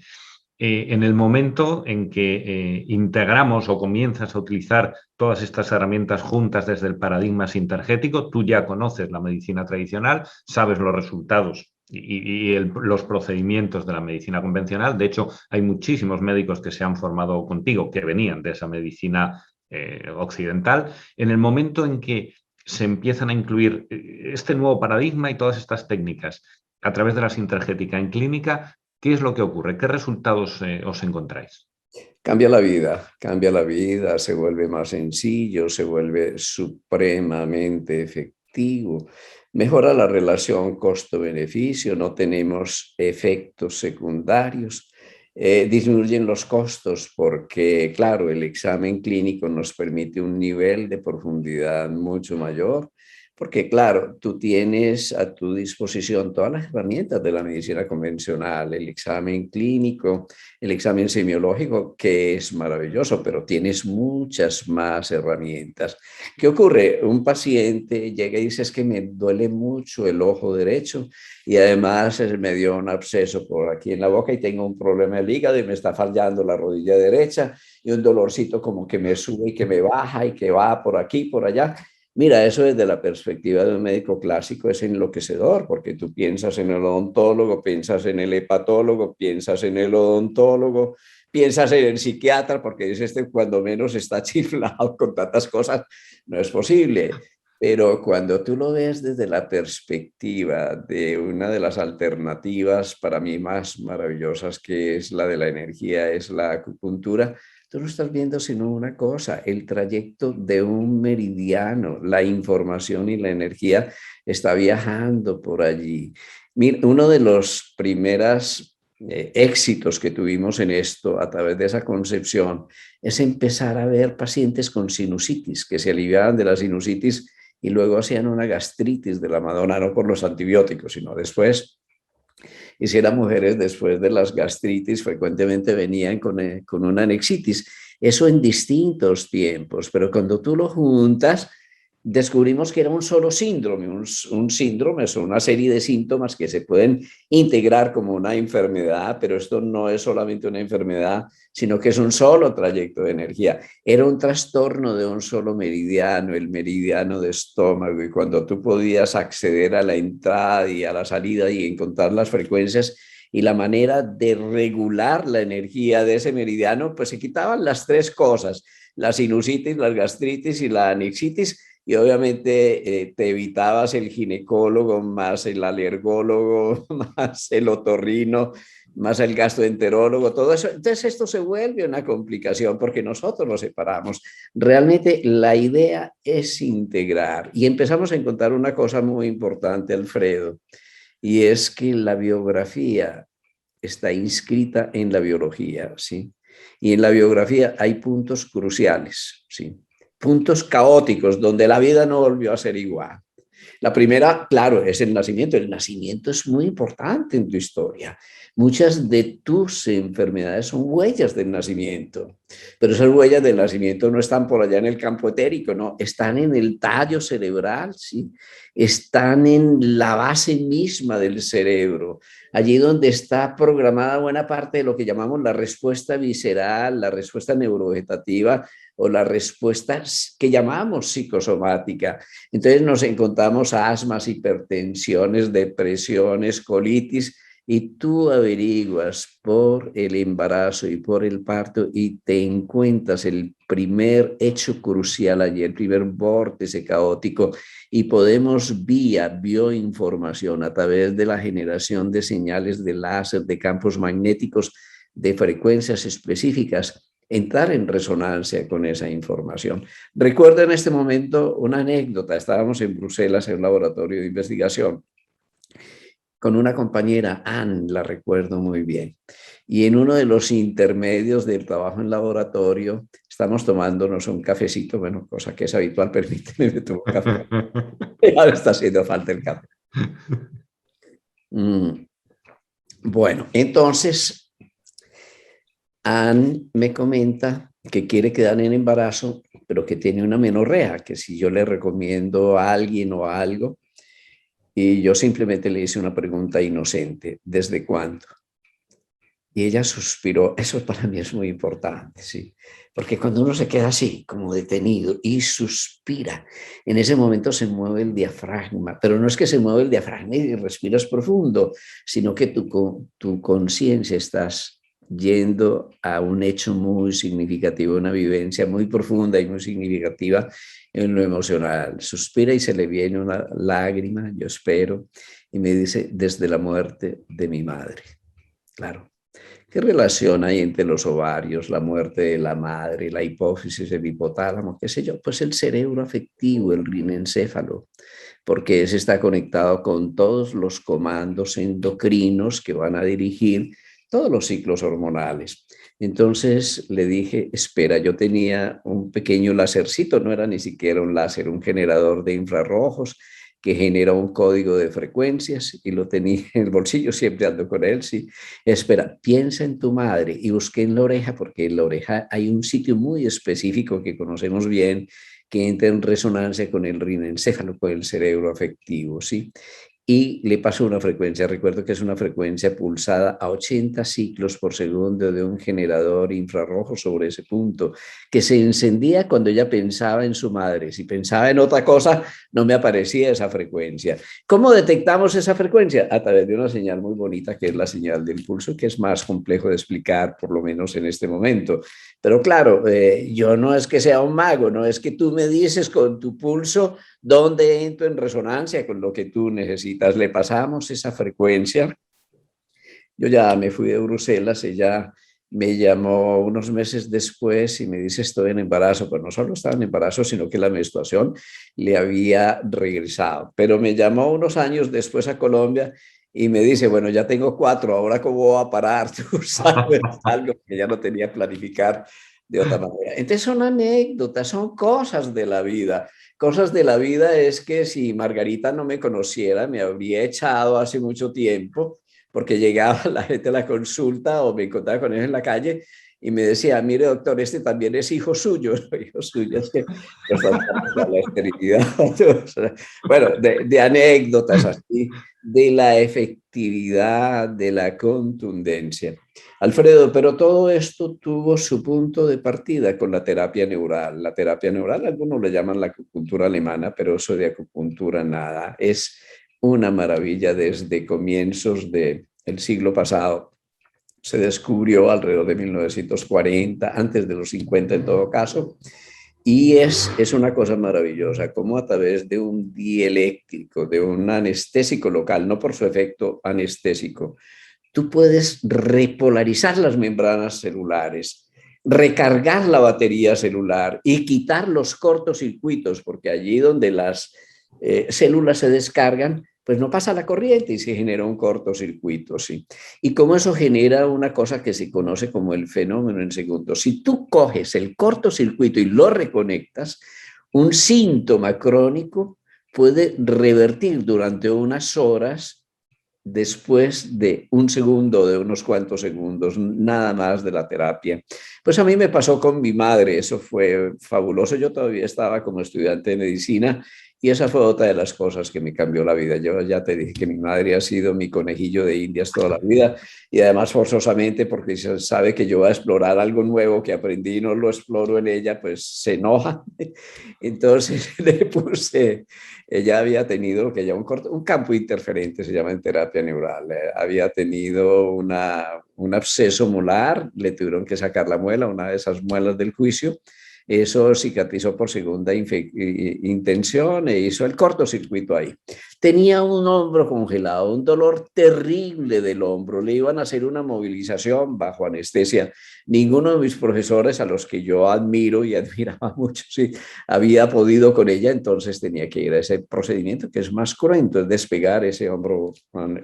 En el momento en que integramos o comienzas a utilizar todas estas herramientas juntas desde el paradigma sintergético, tú ya conoces la medicina tradicional, sabes los resultados y los procedimientos de la medicina convencional. De hecho, hay muchísimos médicos que se han formado contigo, que venían de esa medicina occidental. En el momento en que se empiezan a incluir este nuevo paradigma y todas estas técnicas a través de la sintergética en clínica, ¿qué es lo que ocurre? ¿Qué resultados os encontráis? Cambia la vida, se vuelve más sencillo, se vuelve supremamente efectivo, mejora la relación costo-beneficio, no tenemos efectos secundarios, disminuyen los costos porque, claro, el examen clínico nos permite un nivel de profundidad mucho mayor. Porque, claro, tú tienes a tu disposición todas las herramientas de la medicina convencional, el examen clínico, el examen semiológico, que es maravilloso, pero tienes muchas más herramientas. ¿Qué ocurre? Un paciente llega y dice, es que me duele mucho el ojo derecho y además me dio un absceso por aquí en la boca y tengo un problema del hígado y me está fallando la rodilla derecha y un dolorcito como que me sube y que me baja y que va por aquí, por allá. Mira, eso desde la perspectiva de un médico clásico es enloquecedor, porque tú piensas en el odontólogo, piensas en el hepatólogo, piensas en el odontólogo, piensas en el psiquiatra, porque dices, este cuando menos está chiflado con tantas cosas, no es posible. Pero cuando tú lo ves desde la perspectiva de una de las alternativas para mí más maravillosas, que es la de la energía, es la acupuntura, tú no estás viendo sino una cosa, el trayecto de un meridiano, la información y la energía está viajando por allí. Mira, uno de los primeros éxitos que tuvimos en esto a través de esa concepción es empezar a ver pacientes con sinusitis, que se aliviaban de la sinusitis y luego hacían una gastritis de la Madonna, no por los antibióticos, sino después. Y si eran mujeres después de las gastritis, frecuentemente venían con una anexitis. Eso en distintos tiempos, pero cuando tú lo juntas, descubrimos que era un solo síndrome. Un síndrome son una serie de síntomas que se pueden integrar como una enfermedad, pero esto no es solamente una enfermedad, sino que es un solo trayecto de energía. Era un trastorno de un solo meridiano, el meridiano de estómago, y cuando tú podías acceder a la entrada y a la salida y encontrar las frecuencias y la manera de regular la energía de ese meridiano, pues se quitaban las tres cosas: la sinusitis, la gastritis y la anixitis, y obviamente te evitabas el ginecólogo, más el alergólogo, más el otorrino, más el gastroenterólogo, todo eso. Entonces esto se vuelve una complicación porque nosotros lo separamos. Realmente la idea es integrar, y empezamos a encontrar una cosa muy importante, Alfredo, y es que la biografía está inscrita en la biología, ¿sí? Y en la biografía hay puntos cruciales, ¿sí? Puntos caóticos donde la vida no volvió a ser igual. La primera, claro, es el nacimiento. El nacimiento es muy importante en tu historia. Muchas de tus enfermedades son huellas del nacimiento, pero esas huellas del nacimiento no están por allá en el campo etérico, no, están en el tallo cerebral, ¿sí? Están en la base misma del cerebro, allí donde está programada buena parte de lo que llamamos la respuesta visceral, la respuesta neurovegetativa o la respuesta que llamamos psicosomática. Entonces nos encontramos asmas, hipertensiones, depresiones, colitis, y tú averiguas por el embarazo y por el parto y te encuentras el primer hecho crucial allí, el primer vórtice caótico, y podemos vía bioinformación a través de la generación de señales de láser, de campos magnéticos, de frecuencias específicas, entrar en resonancia con esa información. Recuerdo en este momento una anécdota. Estábamos en Bruselas en un laboratorio de investigación con una compañera, Anne, la recuerdo muy bien. Y en uno de los intermedios del trabajo en laboratorio, estamos tomándonos un cafecito, bueno, cosa que es habitual, permíteme, me tomo café. Ya me está haciendo falta el café. Bueno, entonces Anne me comenta que quiere quedar en embarazo, pero que tiene una menorrea, que si yo le recomiendo a alguien o a algo, y yo simplemente le hice una pregunta inocente: ¿desde cuándo? Y ella suspiró. Eso para mí es muy importante, ¿sí? Porque cuando uno se queda así, como detenido, y suspira, en ese momento se mueve el diafragma, pero no es que se mueve el diafragma y respiras profundo, sino que tu conciencia estás yendo a un hecho muy significativo, una vivencia muy profunda y muy significativa en lo emocional. Suspira y se le viene una lágrima, yo espero, y me dice: desde la muerte de mi madre. Claro. ¿Qué relación hay entre los ovarios, la muerte de la madre, la hipófisis, el hipotálamo, qué sé yo? Pues el cerebro afectivo, el rinencéfalo, porque ese está conectado con todos los comandos endocrinos que van a dirigir todos los ciclos hormonales. Entonces le dije: espera, yo tenía un pequeño lásercito, no era ni siquiera un láser, un generador de infrarrojos que genera un código de frecuencias, y lo tenía en el bolsillo, siempre ando con él, sí. Espera, piensa en tu madre, y busqué en la oreja, porque en la oreja hay un sitio muy específico que conocemos bien, que entra en resonancia con el rinencéfalo, con el cerebro afectivo, ¿sí? Y le pasó una frecuencia, recuerdo que es una frecuencia pulsada a 80 ciclos por segundo de un generador infrarrojo sobre ese punto, que se encendía cuando ella pensaba en su madre. Si pensaba en otra cosa, no me aparecía esa frecuencia. ¿Cómo detectamos esa frecuencia? A través de una señal muy bonita, que es la señal del pulso, que es más complejo de explicar, por lo menos en este momento. Pero claro, yo no es que sea un mago, no es que tú me dices con tu pulso dónde entro en resonancia con lo que tú necesitas. Le pasamos esa frecuencia. Yo ya me fui de Bruselas, ella me llamó unos meses después y me dice: estoy en embarazo. Pues no solo estaba en embarazo, sino que la menstruación le había regresado. Pero me llamó unos años después a Colombia y me dice: bueno, ya tengo 4, ahora cómo voy a parar, tú sabes, algo que ya no tenía planificar de otra manera. Entonces son anécdotas, son cosas de la vida. Cosas de la vida es que si Margarita no me conociera, me habría echado hace mucho tiempo, porque llegaba la gente a la consulta o me encontraba con ellos en la calle y me decía, mire doctor, este también es hijo suyo, ¿no? Hijo suyo, es que nos faltamos a la esterilidad. Bueno, de anécdotas así, de la efectividad, de la contundencia. Alfredo, pero todo esto tuvo su punto de partida con la terapia neural. La terapia neural, algunos le llaman la acupuntura alemana, pero eso de acupuntura nada. Es una maravilla desde comienzos del siglo pasado. Se descubrió alrededor de 1940, antes de los 50 en todo caso, y es una cosa maravillosa, como a través de un dieléctrico, de un anestésico local, no por su efecto anestésico, tú puedes repolarizar las membranas celulares, recargar la batería celular y quitar los cortocircuitos, porque allí donde las células se descargan, pues no pasa la corriente y se genera un cortocircuito, ¿sí? Y como eso genera una cosa que se conoce como el fenómeno en segundos. Si tú coges el cortocircuito y lo reconectas, un síntoma crónico puede revertir durante unas horas después de un segundo, de unos cuantos segundos, nada más de la terapia. Pues a mí me pasó con mi madre, eso fue fabuloso. Yo todavía estaba como estudiante de medicina y esa fue otra de las cosas que me cambió la vida. Yo ya te dije que mi madre ha sido mi conejillo de indias toda la vida y además forzosamente porque se sabe que yo voy a explorar algo nuevo que aprendí y no lo exploro en ella, pues se enoja. Entonces le puse, ella había tenido lo que llama un campo interferente, se llama en terapia neural. Había tenido un absceso molar, le tuvieron que sacar la muela, una de esas muelas del juicio. Eso cicatrizó por segunda intención e hizo el cortocircuito ahí. Tenía un hombro congelado, un dolor terrible del hombro. Le iban a hacer una movilización bajo anestesia. Ninguno de mis profesores, a los que yo admiro y admiraba mucho, sí, había podido con ella, entonces tenía que ir a ese procedimiento que es más cruento, es despegar ese hombro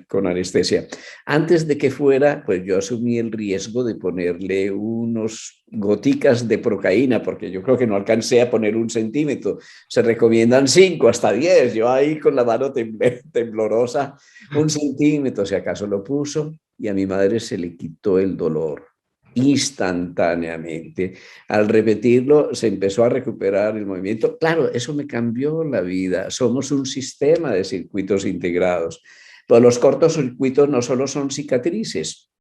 con anestesia. Antes de que fuera, pues yo asumí el riesgo de ponerle unos goticas de procaína, porque yo creo que no alcancé a poner 1 centímetro. Se recomiendan 5 hasta 10. Yo ahí con la mano temblorosa, 1 centímetro, si acaso lo puso, y a mi madre se le quitó el dolor instantáneamente. Al repetirlo, se empezó a recuperar el movimiento. Claro, eso me cambió la vida. Somos un sistema de circuitos integrados. Pero los cortocircuitos no solo son cicatrices,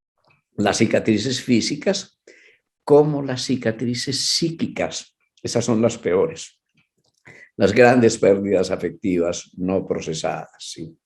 las cicatrices físicas como las cicatrices psíquicas. Esas son las peores. Las grandes pérdidas afectivas no procesadas, ¿sí?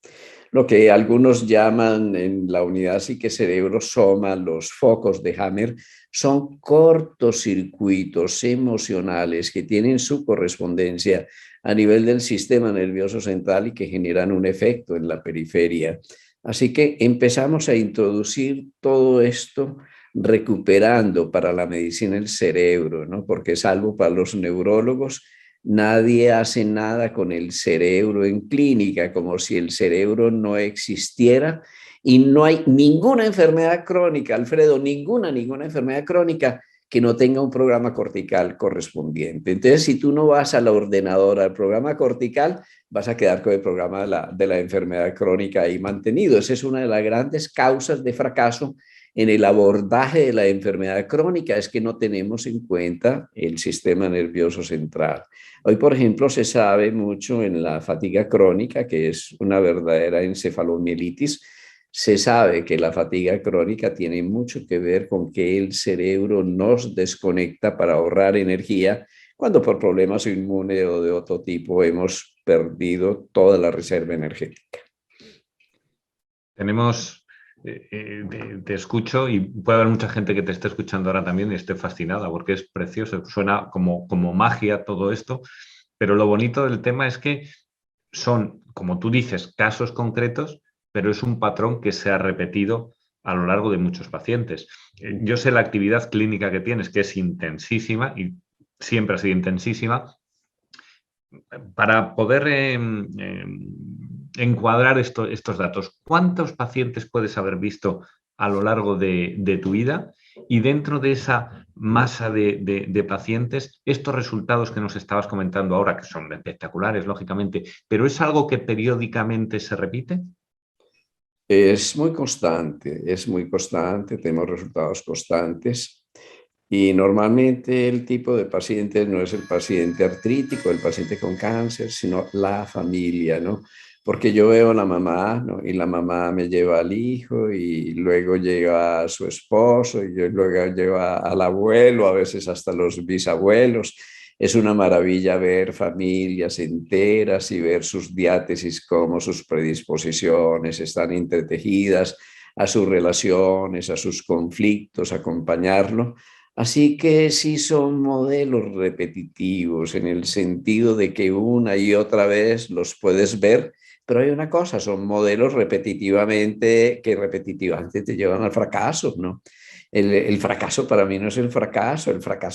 Lo que algunos llaman en la unidad psique-cerebro-soma los focos de Hammer son cortocircuitos emocionales que tienen su correspondencia a nivel del sistema nervioso central y que generan un efecto en la periferia. Así que empezamos a introducir todo esto recuperando para la medicina el cerebro, ¿no? Porque salvo para los neurólogos, nadie hace nada con el cerebro en clínica, como si el cerebro no existiera, y no hay ninguna enfermedad crónica, Alfredo, ninguna enfermedad crónica que no tenga un programa cortical correspondiente. Entonces, si tú no vas a la ordenadora al programa cortical, vas a quedar con el programa de la enfermedad crónica ahí mantenido. Esa es una de las grandes causas de fracaso en el abordaje de la enfermedad crónica, es que no tenemos en cuenta el sistema nervioso central. Hoy, por ejemplo, se sabe mucho en la fatiga crónica, que es una verdadera encefalomielitis. Se sabe que la fatiga crónica tiene mucho que ver con que el cerebro nos desconecta para ahorrar energía cuando por problemas inmunes o de otro tipo hemos perdido toda la reserva energética. Tenemos, te escucho y puede haber mucha gente que te esté escuchando ahora también y esté fascinada porque es precioso, suena como magia todo esto, pero lo bonito del tema es que son, como tú dices, casos concretos, pero es un patrón que se ha repetido a lo largo de muchos pacientes. Yo sé la actividad clínica que tienes, que es intensísima y siempre ha sido intensísima. Para poder encuadrar estos datos, ¿cuántos pacientes puedes haber visto a lo largo de tu vida? Y dentro de esa masa de pacientes, estos resultados que nos estabas comentando ahora, que son espectaculares, lógicamente, pero ¿es algo que periódicamente se repite? Es muy constante, tenemos resultados constantes. Y normalmente el tipo de paciente no es el paciente artrítico, el paciente con cáncer, sino la familia, ¿no? Porque yo veo a la mamá, ¿no? Y la mamá me lleva al hijo y luego lleva a su esposo y luego lleva al abuelo, a veces hasta los bisabuelos. Es una maravilla ver familias enteras y ver sus diátesis, cómo sus predisposiciones están entretejidas a sus relaciones, a sus conflictos, acompañarlo. Así que sí son modelos repetitivos en el sentido de que una y otra vez los puedes ver, pero hay una cosa, son modelos repetitivamente te llevan al fracaso, ¿no? El fracaso para mí no es el fracaso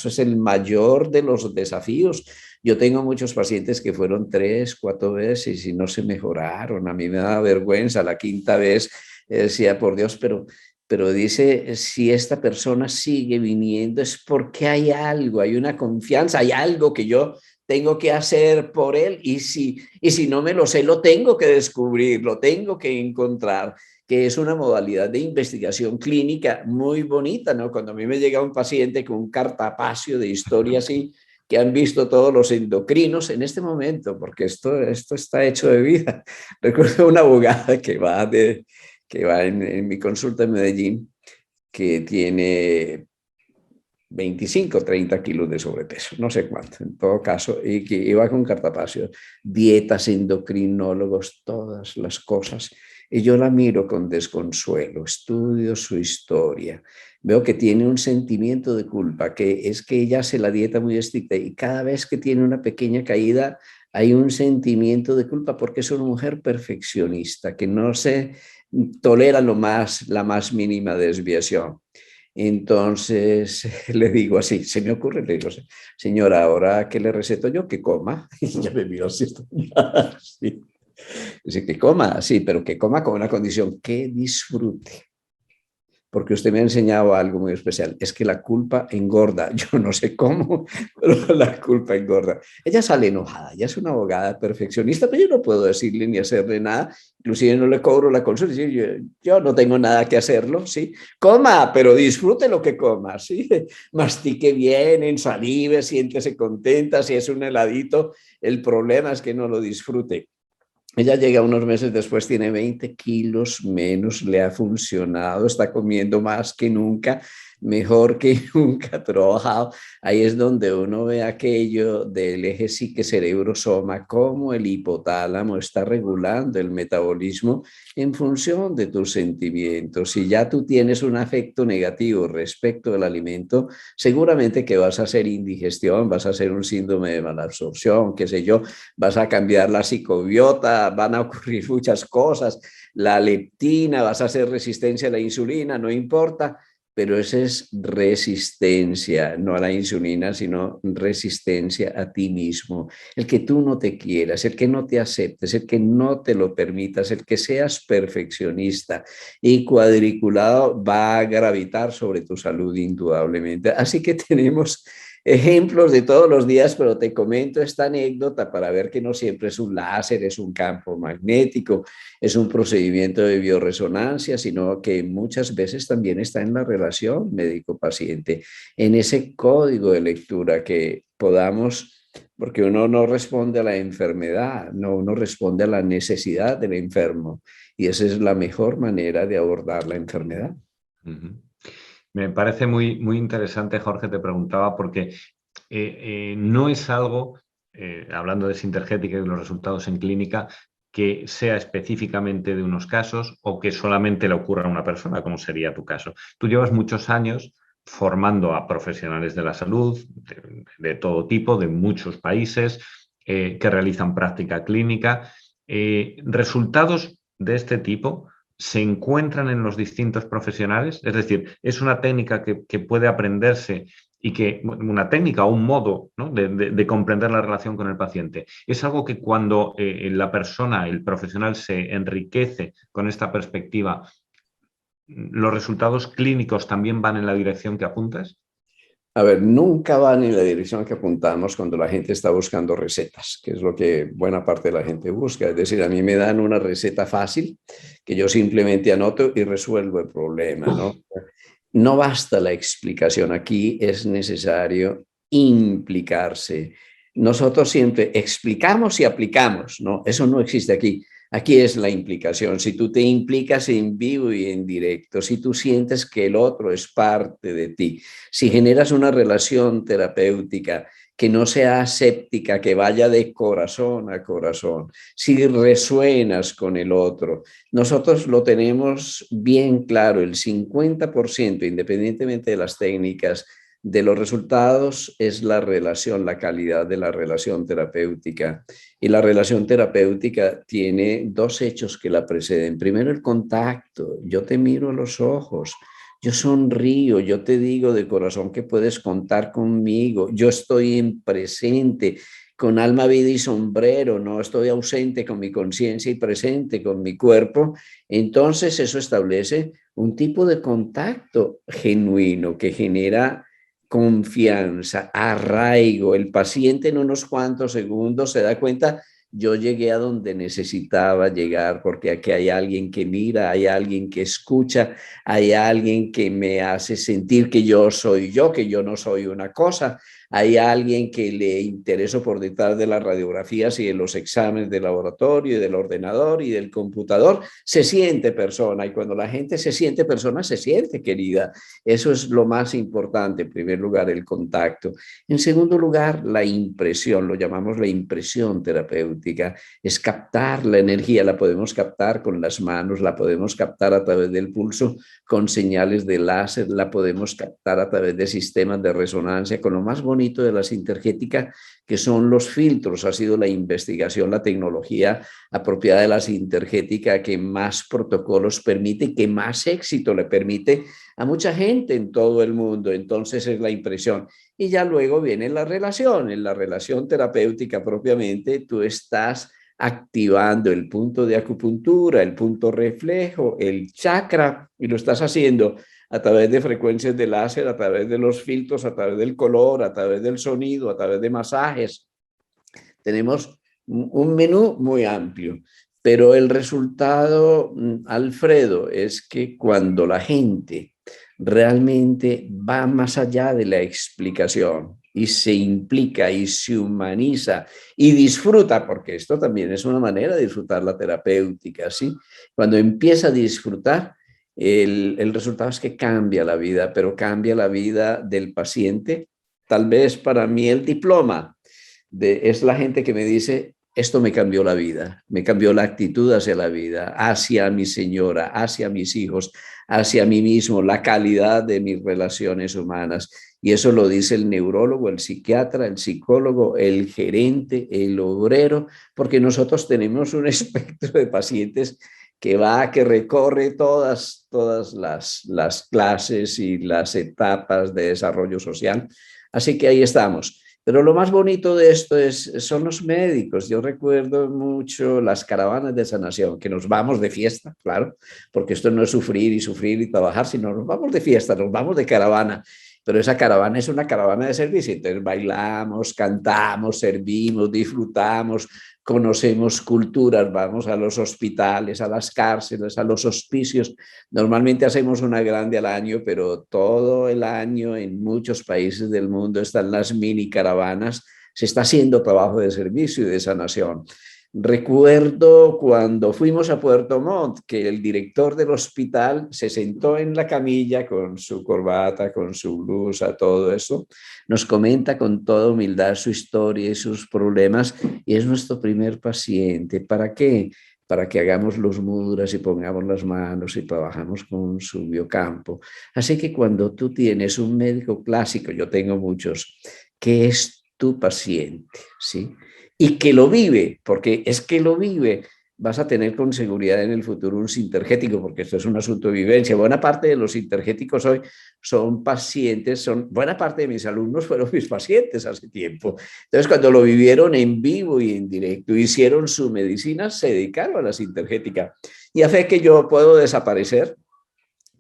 es el mayor de los desafíos. Yo tengo muchos pacientes que fueron 3, 4 veces y no se mejoraron. A mí me da vergüenza la quinta vez, decía, por Dios, pero dice, si esta persona sigue viniendo es porque hay algo, hay una confianza, hay algo que yo tengo que hacer por él y si no me lo sé, lo tengo que descubrir, lo tengo que encontrar, que es una modalidad de investigación clínica muy bonita, ¿no? Cuando a mí me llega un paciente con un cartapacio de historia así, que han visto todos los endocrinos en este momento, porque esto está hecho de vida. Recuerdo una abogada que va en mi consulta en Medellín, que tiene 25, 30 kilos de sobrepeso, no sé cuánto, en todo caso, y que iba con cartapacio, dietas, endocrinólogos, todas las cosas. Y yo la miro con desconsuelo, estudio su historia, veo que tiene un sentimiento de culpa, que es que ella hace la dieta muy estricta y cada vez que tiene una pequeña caída hay un sentimiento de culpa porque es una mujer perfeccionista, que no se tolera la más mínima desviación. Entonces le digo así, se me ocurre, le digo, señora, ahora que le receto yo, que coma. Y ya me miró así, sí. Dice que coma, sí, pero que coma con una condición, que disfrute. Porque usted me ha enseñado algo muy especial, es que la culpa engorda. Yo no sé cómo, pero la culpa engorda. Ella sale enojada, ella es una abogada perfeccionista, pero yo no puedo decirle ni hacerle nada, inclusive no le cobro la consulta, yo no tengo nada que hacerlo, ¿sí? Coma, pero disfrute lo que coma, ¿sí? Mastique bien, ensalive, siéntese contenta, si es un heladito, el problema es que no lo disfrute. Ella llega unos meses después, tiene 20 kilos menos, le ha funcionado, está comiendo más que nunca, mejor que nunca, ha trabajado. Ahí es donde uno ve aquello del eje psique-cerebro-soma, cómo el hipotálamo está regulando el metabolismo en función de tus sentimientos. Si ya tú tienes un afecto negativo respecto del alimento, seguramente que vas a hacer indigestión, vas a hacer un síndrome de malabsorción, qué sé yo, vas a cambiar la psicobiota, van a ocurrir muchas cosas, la leptina, vas a hacer resistencia a la insulina, no importa, pero esa es resistencia, no a la insulina, sino resistencia a ti mismo. El que tú no te quieras, el que no te aceptes, el que no te lo permitas, el que seas perfeccionista y cuadriculado va a gravitar sobre tu salud indudablemente. Así que tenemos ejemplos de todos los días, pero te comento esta anécdota para ver que no siempre es un láser, es un campo magnético, es un procedimiento de bioresonancia, sino que muchas veces también está en la relación médico-paciente, en ese código de lectura que podamos, porque uno no responde a la enfermedad, no, uno responde a la necesidad del enfermo, y esa es la mejor manera de abordar la enfermedad. Uh-huh. Me parece muy, muy interesante, Jorge, te preguntaba, porque no es algo, hablando de sintergética y de los resultados en clínica, que sea específicamente de unos casos o que solamente le ocurra a una persona, como sería tu caso. Tú llevas muchos años formando a profesionales de la salud, de todo tipo, de muchos países, que realizan práctica clínica. Resultados de este tipo se encuentran en los distintos profesionales, es decir, es una técnica que puede aprenderse y que una técnica o un modo, ¿no?, de comprender la relación con el paciente. Es algo que cuando la persona, el profesional, se enriquece con esta perspectiva, ¿los resultados clínicos también van en la dirección que apuntas? A ver, nunca van en la dirección que apuntamos cuando la gente está buscando recetas, que es lo que buena parte de la gente busca. Es decir, a mí me dan una receta fácil que yo simplemente anoto y resuelvo el problema, ¿no? no basta la explicación, aquí es necesario implicarse. Nosotros siempre explicamos y aplicamos, ¿no? Eso no existe aquí. Aquí es la implicación. Si tú te implicas en vivo y en directo, si tú sientes que el otro es parte de ti, si generas una relación terapéutica que no sea aséptica, que vaya de corazón a corazón, si resuenas con el otro, nosotros lo tenemos bien claro, el 50%, independientemente de las técnicas, de los resultados es la relación, la calidad de la relación terapéutica. Y la relación terapéutica tiene dos hechos que la preceden. Primero, el contacto. Yo te miro a los ojos, yo sonrío, yo te digo de corazón que puedes contar conmigo, yo estoy en presente, con alma, vida y sombrero, no estoy ausente con mi conciencia y presente con mi cuerpo. Entonces eso establece un tipo de contacto genuino que genera confianza, arraigo. El paciente en unos cuantos segundos se da cuenta, yo llegué a donde necesitaba llegar porque aquí hay alguien que mira, hay alguien que escucha, hay alguien que me hace sentir que yo soy yo, que yo no soy una cosa, hay alguien que le intereso por detrás de las radiografías y de los exámenes de laboratorio y del ordenador y del computador, se siente persona y cuando la gente se siente persona, se siente querida. Eso es lo más importante, en primer lugar, el contacto. En segundo lugar, la impresión, lo llamamos la impresión terapéutica, es captar la energía, la podemos captar con las manos, la podemos captar a través del pulso con señales de láser, la podemos captar a través de sistemas de resonancia, con lo más bonito de la sintergética, que son los filtros. Ha sido la investigación, la tecnología apropiada de la sintergética que más protocolos permite y que más éxito le permite a mucha gente en todo el mundo. Entonces es la impresión. Y ya luego viene la relación. En la relación terapéutica propiamente, tú estás activando el punto de acupuntura, el punto reflejo, el chakra, y lo estás haciendo a través de frecuencias de láser, a través de los filtros, a través del color, a través del sonido, a través de masajes. Tenemos un menú muy amplio, pero el resultado, Alfredo, es que cuando la gente realmente va más allá de la explicación y se implica y se humaniza y disfruta, porque esto también es una manera de disfrutar la terapéutica, ¿sí? Cuando empieza a disfrutar, el resultado es que cambia la vida, pero cambia la vida del paciente. Tal vez para mí el diploma es la gente que me dice, esto me cambió la vida, me cambió la actitud hacia la vida, hacia mi señora, hacia mis hijos, hacia mí mismo, la calidad de mis relaciones humanas. Y eso lo dice el neurólogo, el psiquiatra, el psicólogo, el gerente, el obrero, porque nosotros tenemos un espectro de pacientes que recorre todas las clases y las etapas de desarrollo social. Así que ahí estamos. Pero lo más bonito de esto son los médicos. Yo recuerdo mucho las caravanas de sanación, que nos vamos de fiesta, claro, porque esto no es sufrir y trabajar, sino nos vamos de fiesta, nos vamos de caravana. Pero esa caravana es una caravana de servicio. Entonces bailamos, cantamos, servimos, disfrutamos, conocemos culturas, vamos a los hospitales, a las cárceles, a los hospicios. Normalmente hacemos una grande al año, pero todo el año en muchos países del mundo están las mini caravanas. Se está haciendo trabajo de servicio y de sanación. Recuerdo cuando fuimos a Puerto Montt que el director del hospital se sentó en la camilla con su corbata, con su blusa, todo eso. Nos comenta con toda humildad su historia y sus problemas y es nuestro primer paciente. ¿Para qué? Para que hagamos los mudras y pongamos las manos y trabajamos con su biocampo. Así que cuando tú tienes un médico clásico, yo tengo muchos, que es tu paciente, ¿sí? Y que lo vive, porque es que lo vive, vas a tener con seguridad en el futuro un sintergético, porque esto es un asunto de vivencia. Buena parte de los sintergéticos hoy son pacientes, buena parte de mis alumnos fueron mis pacientes hace tiempo. Entonces, cuando lo vivieron en vivo y en directo, hicieron su medicina, se dedicaron a la sintergética. Y a fe que yo puedo desaparecer,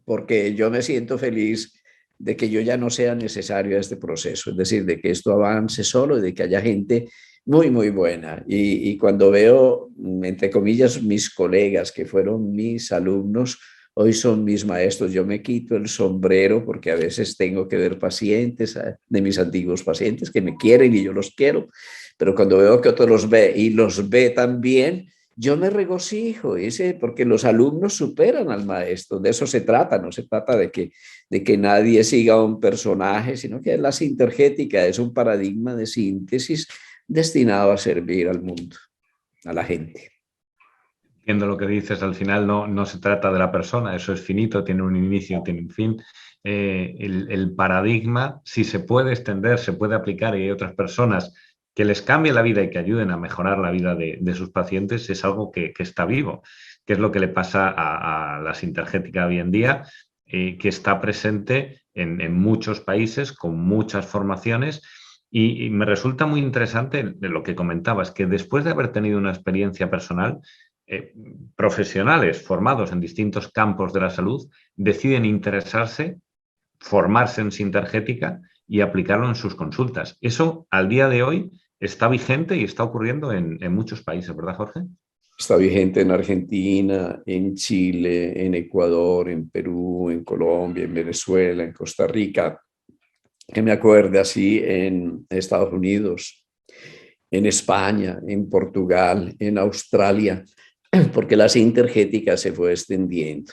porque yo me siento feliz de que yo ya no sea necesario a este proceso, es decir, de que esto avance solo y de que haya gente muy, muy buena. Y cuando veo, entre comillas, mis colegas que fueron mis alumnos, hoy son mis maestros. Yo me quito el sombrero porque a veces tengo que ver pacientes de mis antiguos pacientes que me quieren y yo los quiero, pero cuando veo que otros los ve y los ve también, yo me regocijo, porque los alumnos superan al maestro. De eso se trata, no se trata de que nadie siga a un personaje, sino que la sintergética es un paradigma de síntesis destinado a servir al mundo, a la gente. Entiendo lo que dices, al final no se trata de la persona, eso es finito, tiene un inicio, tiene un fin. El paradigma, si se puede extender, se puede aplicar y hay otras personas que les cambie la vida y que ayuden a mejorar la vida de sus pacientes, es algo que está vivo, que es lo que le pasa a la sintergética hoy en día, que está presente en muchos países con muchas formaciones. Y me resulta muy interesante de lo que comentabas, que después de haber tenido una experiencia personal, profesionales formados en distintos campos de la salud deciden interesarse, formarse en sintergética y aplicarlo en sus consultas. Eso al día de hoy está vigente y está ocurriendo en muchos países, ¿verdad, Jorge? Está vigente en Argentina, en Chile, en Ecuador, en Perú, en Colombia, en Venezuela, en Costa Rica, que me acuerde así, en Estados Unidos, en España, en Portugal, en Australia, porque la sintergética se fue extendiendo.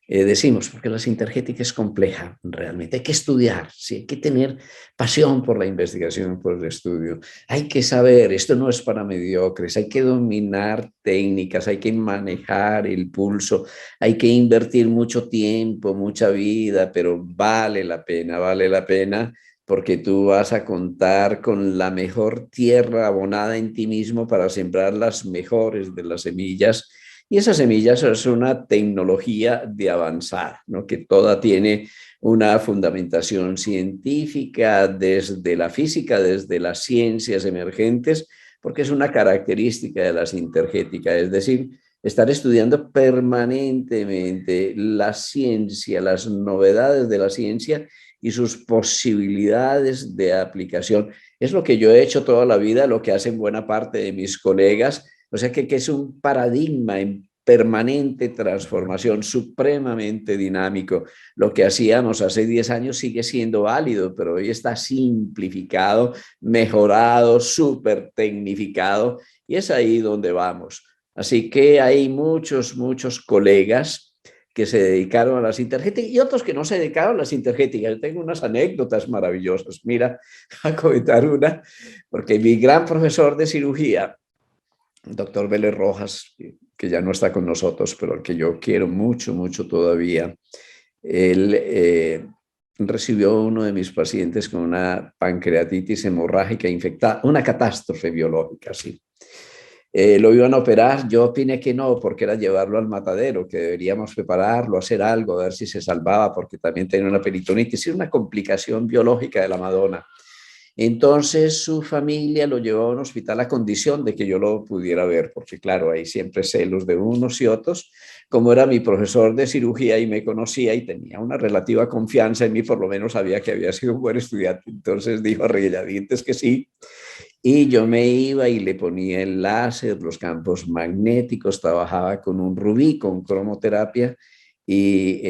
Decimos, porque la sintergética es compleja, realmente. Hay que estudiar, sí, hay que tener pasión por la investigación, por el estudio. Hay que saber, esto no es para mediocres, hay que dominar técnicas, hay que manejar el pulso, hay que invertir mucho tiempo, mucha vida, pero vale la pena, porque tú vas a contar con la mejor tierra abonada en ti mismo para sembrar las mejores de las semillas. Y esas semillas es una tecnología de avanzar, ¿no? Que toda tiene una fundamentación científica desde la física, desde las ciencias emergentes, porque es una característica de la sintergética, es decir, estar estudiando permanentemente la ciencia, las novedades de la ciencia y sus posibilidades de aplicación. Es lo que yo he hecho toda la vida, lo que hacen buena parte de mis colegas, o sea que es un paradigma en permanente transformación, supremamente dinámico. Lo que hacíamos hace 10 años sigue siendo válido, pero hoy está simplificado, mejorado, súper tecnificado, y es ahí donde vamos. Así que hay muchos colegas que se dedicaron a la sintergética y otros que no se dedicaron a la sintergética. Yo tengo unas anécdotas maravillosas. Mira, a comentar una, porque mi gran profesor de cirugía, el doctor Vélez Rojas, que ya no está con nosotros, pero al que yo quiero mucho todavía, él recibió uno de mis pacientes con una pancreatitis hemorrágica infectada, una catástrofe biológica, sí. Lo iban a operar, yo opiné que no, porque era llevarlo al matadero, que deberíamos prepararlo, hacer algo, a ver si se salvaba, porque también tenía una peritonitis y una complicación biológica de la Madonna. Entonces su familia lo llevó a un hospital a condición de que yo lo pudiera ver, porque claro, hay siempre celos de unos y otros. Como era mi profesor de cirugía y me conocía y tenía una relativa confianza en mí, por lo menos sabía que había sido un buen estudiante, entonces dijo a regañadientes que sí. Y yo me iba y le ponía el láser, los campos magnéticos, trabajaba con un rubí, con cromoterapia, y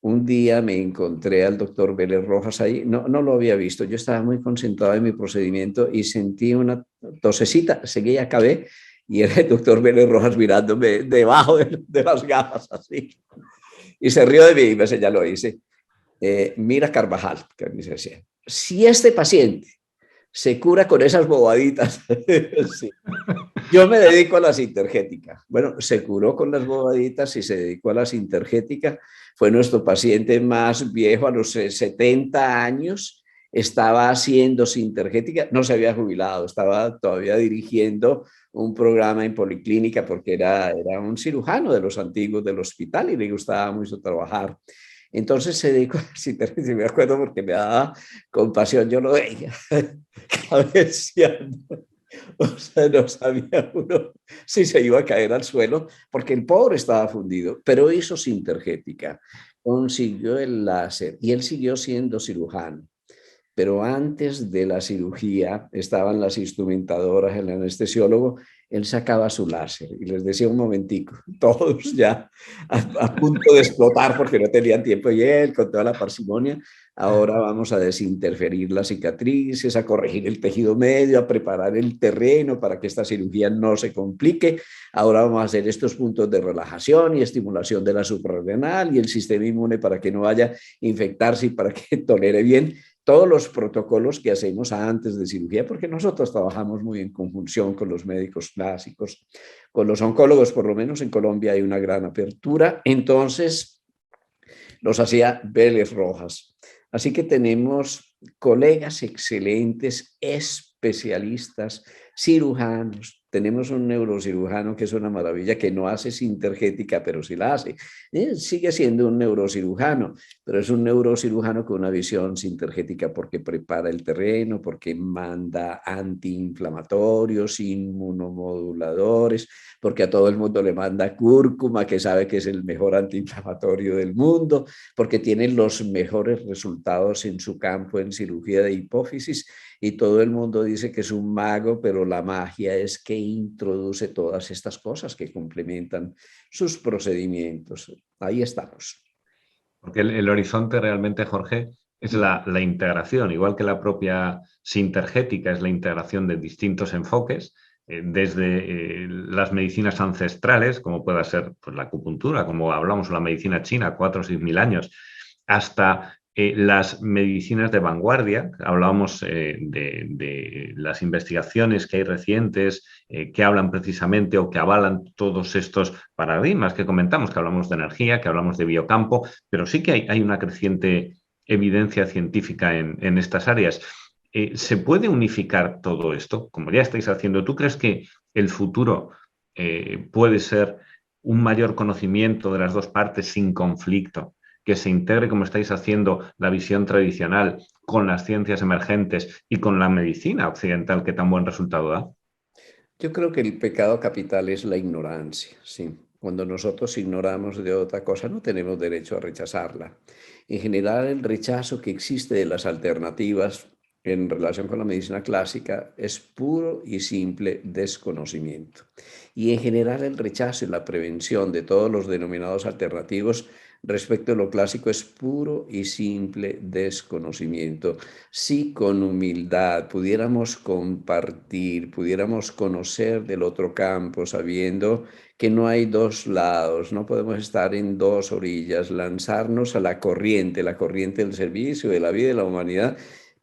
un día me encontré al doctor Vélez Rojas ahí, no lo había visto, yo estaba muy concentrado en mi procedimiento y sentí una tosecita, seguí y acabé, y era el doctor Vélez Rojas mirándome debajo de las gafas, así, y se rió de mí y me señaló y dice, mira Carvajal, que me dice, si este paciente se cura con esas bobaditas. Sí. Yo me dedico a la sintergética. Bueno, se curó con las bobaditas y se dedicó a la sintergética. Fue nuestro paciente más viejo, a los 70 años. Estaba haciendo sintergética, no se había jubilado, estaba todavía dirigiendo un programa en policlínica porque era un cirujano de los antiguos del hospital y le gustaba mucho trabajar. Entonces se dedicó a la sintergética, me acuerdo porque me daba compasión, yo lo veía cabeceando. O sea, no sabía uno si se iba a caer al suelo, porque el pobre estaba fundido, pero hizo sintergética, consiguió el láser y él siguió siendo cirujano. Pero antes de la cirugía estaban las instrumentadoras, el anestesiólogo, él sacaba su láser y les decía un momentico, todos ya a punto de explotar porque no tenían tiempo y él con toda la parsimonia, ahora vamos a desinterferir las cicatrices, a corregir el tejido medio, a preparar el terreno para que esta cirugía no se complique, ahora vamos a hacer estos puntos de relajación y estimulación de la suprarrenal y el sistema inmune para que no vaya a infectarse y para que tolere bien todos los protocolos que hacemos antes de cirugía, porque nosotros trabajamos muy en conjunción con los médicos clásicos, con los oncólogos, por lo menos en Colombia hay una gran apertura, entonces los hacía Vélez Rojas. Así que tenemos colegas excelentes, especialistas, cirujanos. Tenemos un neurocirujano que es una maravilla, que no hace sintergética, pero sí la hace. Sigue siendo un neurocirujano, pero es un neurocirujano con una visión sintergética porque prepara el terreno, porque manda antiinflamatorios, inmunomoduladores, porque a todo el mundo le manda cúrcuma, que sabe que es el mejor antiinflamatorio del mundo, porque tiene los mejores resultados en su campo en cirugía de hipófisis y todo el mundo dice que es un mago, pero la magia es que introduce todas estas cosas que complementan sus procedimientos. Ahí estamos. Porque el horizonte realmente, Jorge, es la integración, igual que la propia sintergética es la integración de distintos enfoques, desde las medicinas ancestrales, como pueda ser pues, la acupuntura, como hablamos, la medicina china, 4 o 6 mil años, hasta las medicinas de vanguardia. Hablábamos de las investigaciones que hay recientes que hablan precisamente o que avalan todos estos paradigmas que comentamos, que hablamos de energía, que hablamos de biocampo, pero sí que hay una creciente evidencia científica en estas áreas. ¿Se puede unificar todo esto? Como ya estáis haciendo, ¿tú crees que el futuro puede ser un mayor conocimiento de las dos partes sin conflicto? Que se integre, como estáis haciendo, la visión tradicional con las ciencias emergentes y con la medicina occidental que tan buen resultado da? Yo creo que el pecado capital es la ignorancia, sí. Cuando nosotros ignoramos de otra cosa, no tenemos derecho a rechazarla. En general, el rechazo que existe de las alternativas en relación con la medicina clásica es puro y simple desconocimiento. Y en general, el rechazo y la prevención de todos los denominados alternativos respecto a lo clásico es puro y simple desconocimiento. Si con humildad pudiéramos compartir, pudiéramos conocer del otro campo, sabiendo que no hay dos lados, no podemos estar en dos orillas, lanzarnos a la corriente del servicio, de la vida y de la humanidad.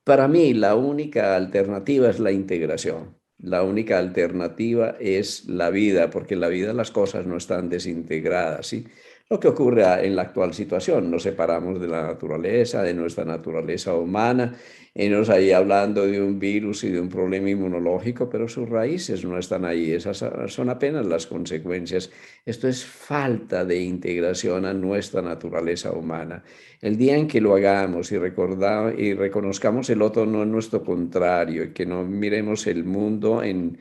Para mí, la única alternativa es la integración. La única alternativa es la vida, porque en la vida las cosas no están desintegradas, ¿sí? Lo que ocurre en la actual situación, nos separamos de la naturaleza, de nuestra naturaleza humana, y nos ahí hablando de un virus y de un problema inmunológico, pero sus raíces no están ahí, esas son apenas las consecuencias. Esto es falta de integración a nuestra naturaleza humana. El día en que lo hagamos y reconozcamos el otro no es nuestro contrario, y que no miremos el mundo en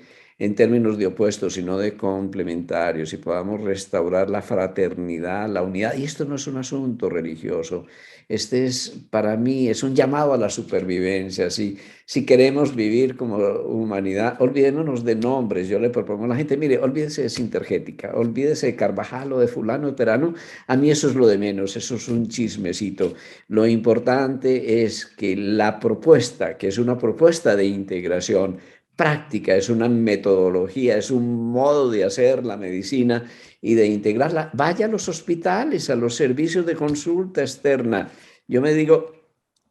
términos de opuestos, sino de complementarios, y podamos restaurar la fraternidad, la unidad. Y esto no es un asunto religioso, este es, para mí, es un llamado a la supervivencia. Si queremos vivir como humanidad, olvidémonos de nombres. Yo le propongo a la gente, mire, olvídese de Sintergética, olvídese de Carvajal o de fulano, de perano. A mí eso es lo de menos, eso es un chismecito. Lo importante es que la propuesta, que es una propuesta de integración, práctica, es una metodología, es un modo de hacer la medicina y de integrarla. Vaya a los hospitales, a los servicios de consulta externa. Yo me digo,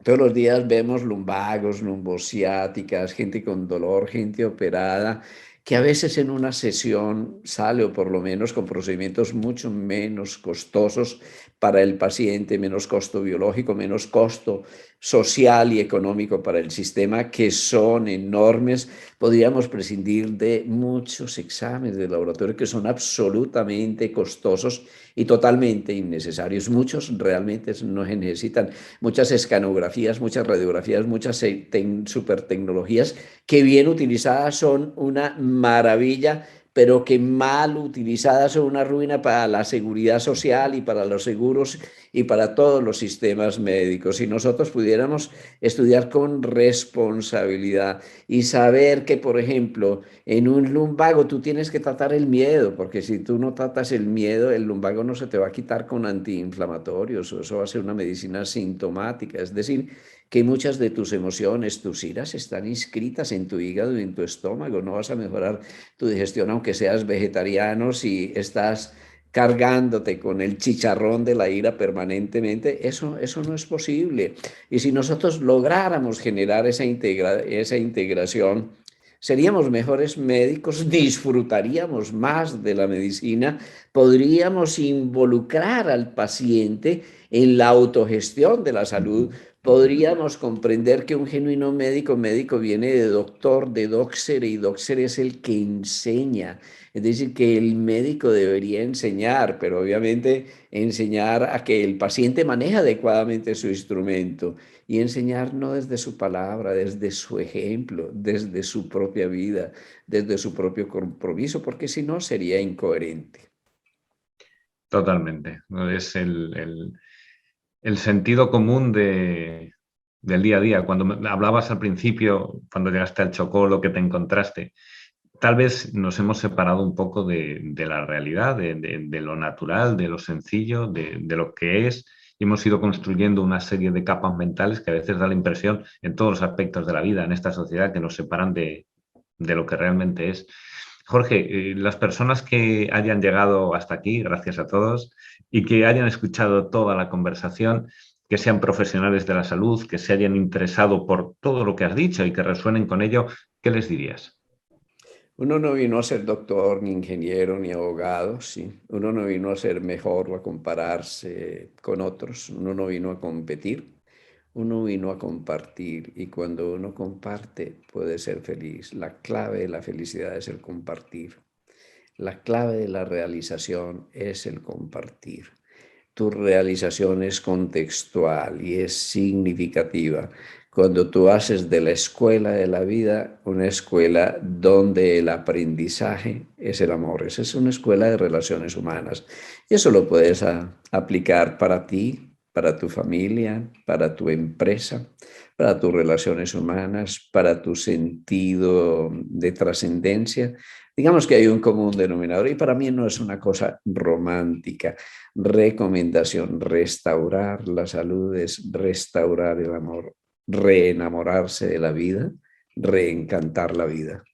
todos los días vemos lumbagos, lumbociáticas, gente con dolor, gente operada, que a veces en una sesión sale, o por lo menos con procedimientos mucho menos costosos para el paciente, menos costo biológico, menos costo social y económico para el sistema, que son enormes. Podríamos prescindir de muchos exámenes de laboratorio que son absolutamente costosos y totalmente innecesarios. Muchos realmente no se necesitan. Muchas escanografías, muchas radiografías, muchas super tecnologías que bien utilizadas son una maravilla, pero que mal utilizadas son una ruina para la seguridad social y para los seguros y para todos los sistemas médicos. Si nosotros pudiéramos estudiar con responsabilidad y saber que, por ejemplo, en un lumbago tú tienes que tratar el miedo, porque si tú no tratas el miedo, el lumbago no se te va a quitar con antiinflamatorios, o eso va a ser una medicina sintomática. Es decir, que muchas de tus emociones, tus iras, están inscritas en tu hígado y en tu estómago. No vas a mejorar tu digestión aunque seas vegetariano si estás cargándote con el chicharrón de la ira permanentemente. Eso no es posible. Y si nosotros lográramos generar esa integración, seríamos mejores médicos, disfrutaríamos más de la medicina, podríamos involucrar al paciente en la autogestión de la salud, podríamos comprender que un genuino médico viene de doctor, de doxere, y doxere es el que enseña. Es decir, que el médico debería enseñar, pero obviamente enseñar a que el paciente maneje adecuadamente su instrumento y enseñar no desde su palabra, desde su ejemplo, desde su propia vida, desde su propio compromiso, porque si no sería incoherente. Totalmente. Es el sentido común del día a día. Cuando hablabas al principio, cuando llegaste al Chocó, lo que te encontraste, tal vez nos hemos separado un poco de la realidad, de lo natural, de lo sencillo, de lo que es. Y hemos ido construyendo una serie de capas mentales que a veces da la impresión en todos los aspectos de la vida, en esta sociedad, que nos separan de lo que realmente es. Jorge, las personas que hayan llegado hasta aquí, gracias a todos, y que hayan escuchado toda la conversación, que sean profesionales de la salud, que se hayan interesado por todo lo que has dicho y que resuenen con ello, ¿qué les dirías? Uno no vino a ser doctor, ni ingeniero, ni abogado, sí. Uno no vino a ser mejor o a compararse con otros. Uno no vino a competir. Uno vino a compartir y cuando uno comparte puede ser feliz. La clave de la felicidad es el compartir. La clave de la realización es el compartir. Tu realización es contextual y es significativa. Cuando tú haces de la escuela de la vida una escuela donde el aprendizaje es el amor, esa es una escuela de relaciones humanas. Y eso lo puedes aplicar para ti, para tu familia, para tu empresa, para tus relaciones humanas, para tu sentido de trascendencia. Digamos que hay un común denominador y para mí no es una cosa romántica. Recomendación: restaurar la salud es restaurar el amor, reenamorarse de la vida, reencantar la vida.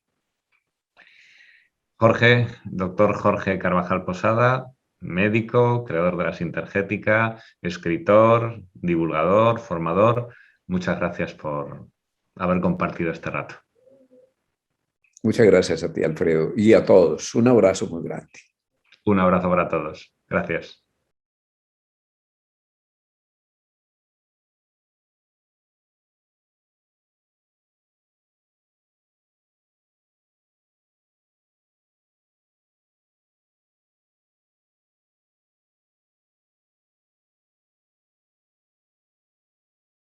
Jorge, doctor Jorge Carvajal Posada, médico, creador de la Sintergética, escritor, divulgador, formador. Muchas gracias por haber compartido este rato. Muchas gracias a ti, Alfredo, y a todos. Un abrazo muy grande. Un abrazo para todos. Gracias.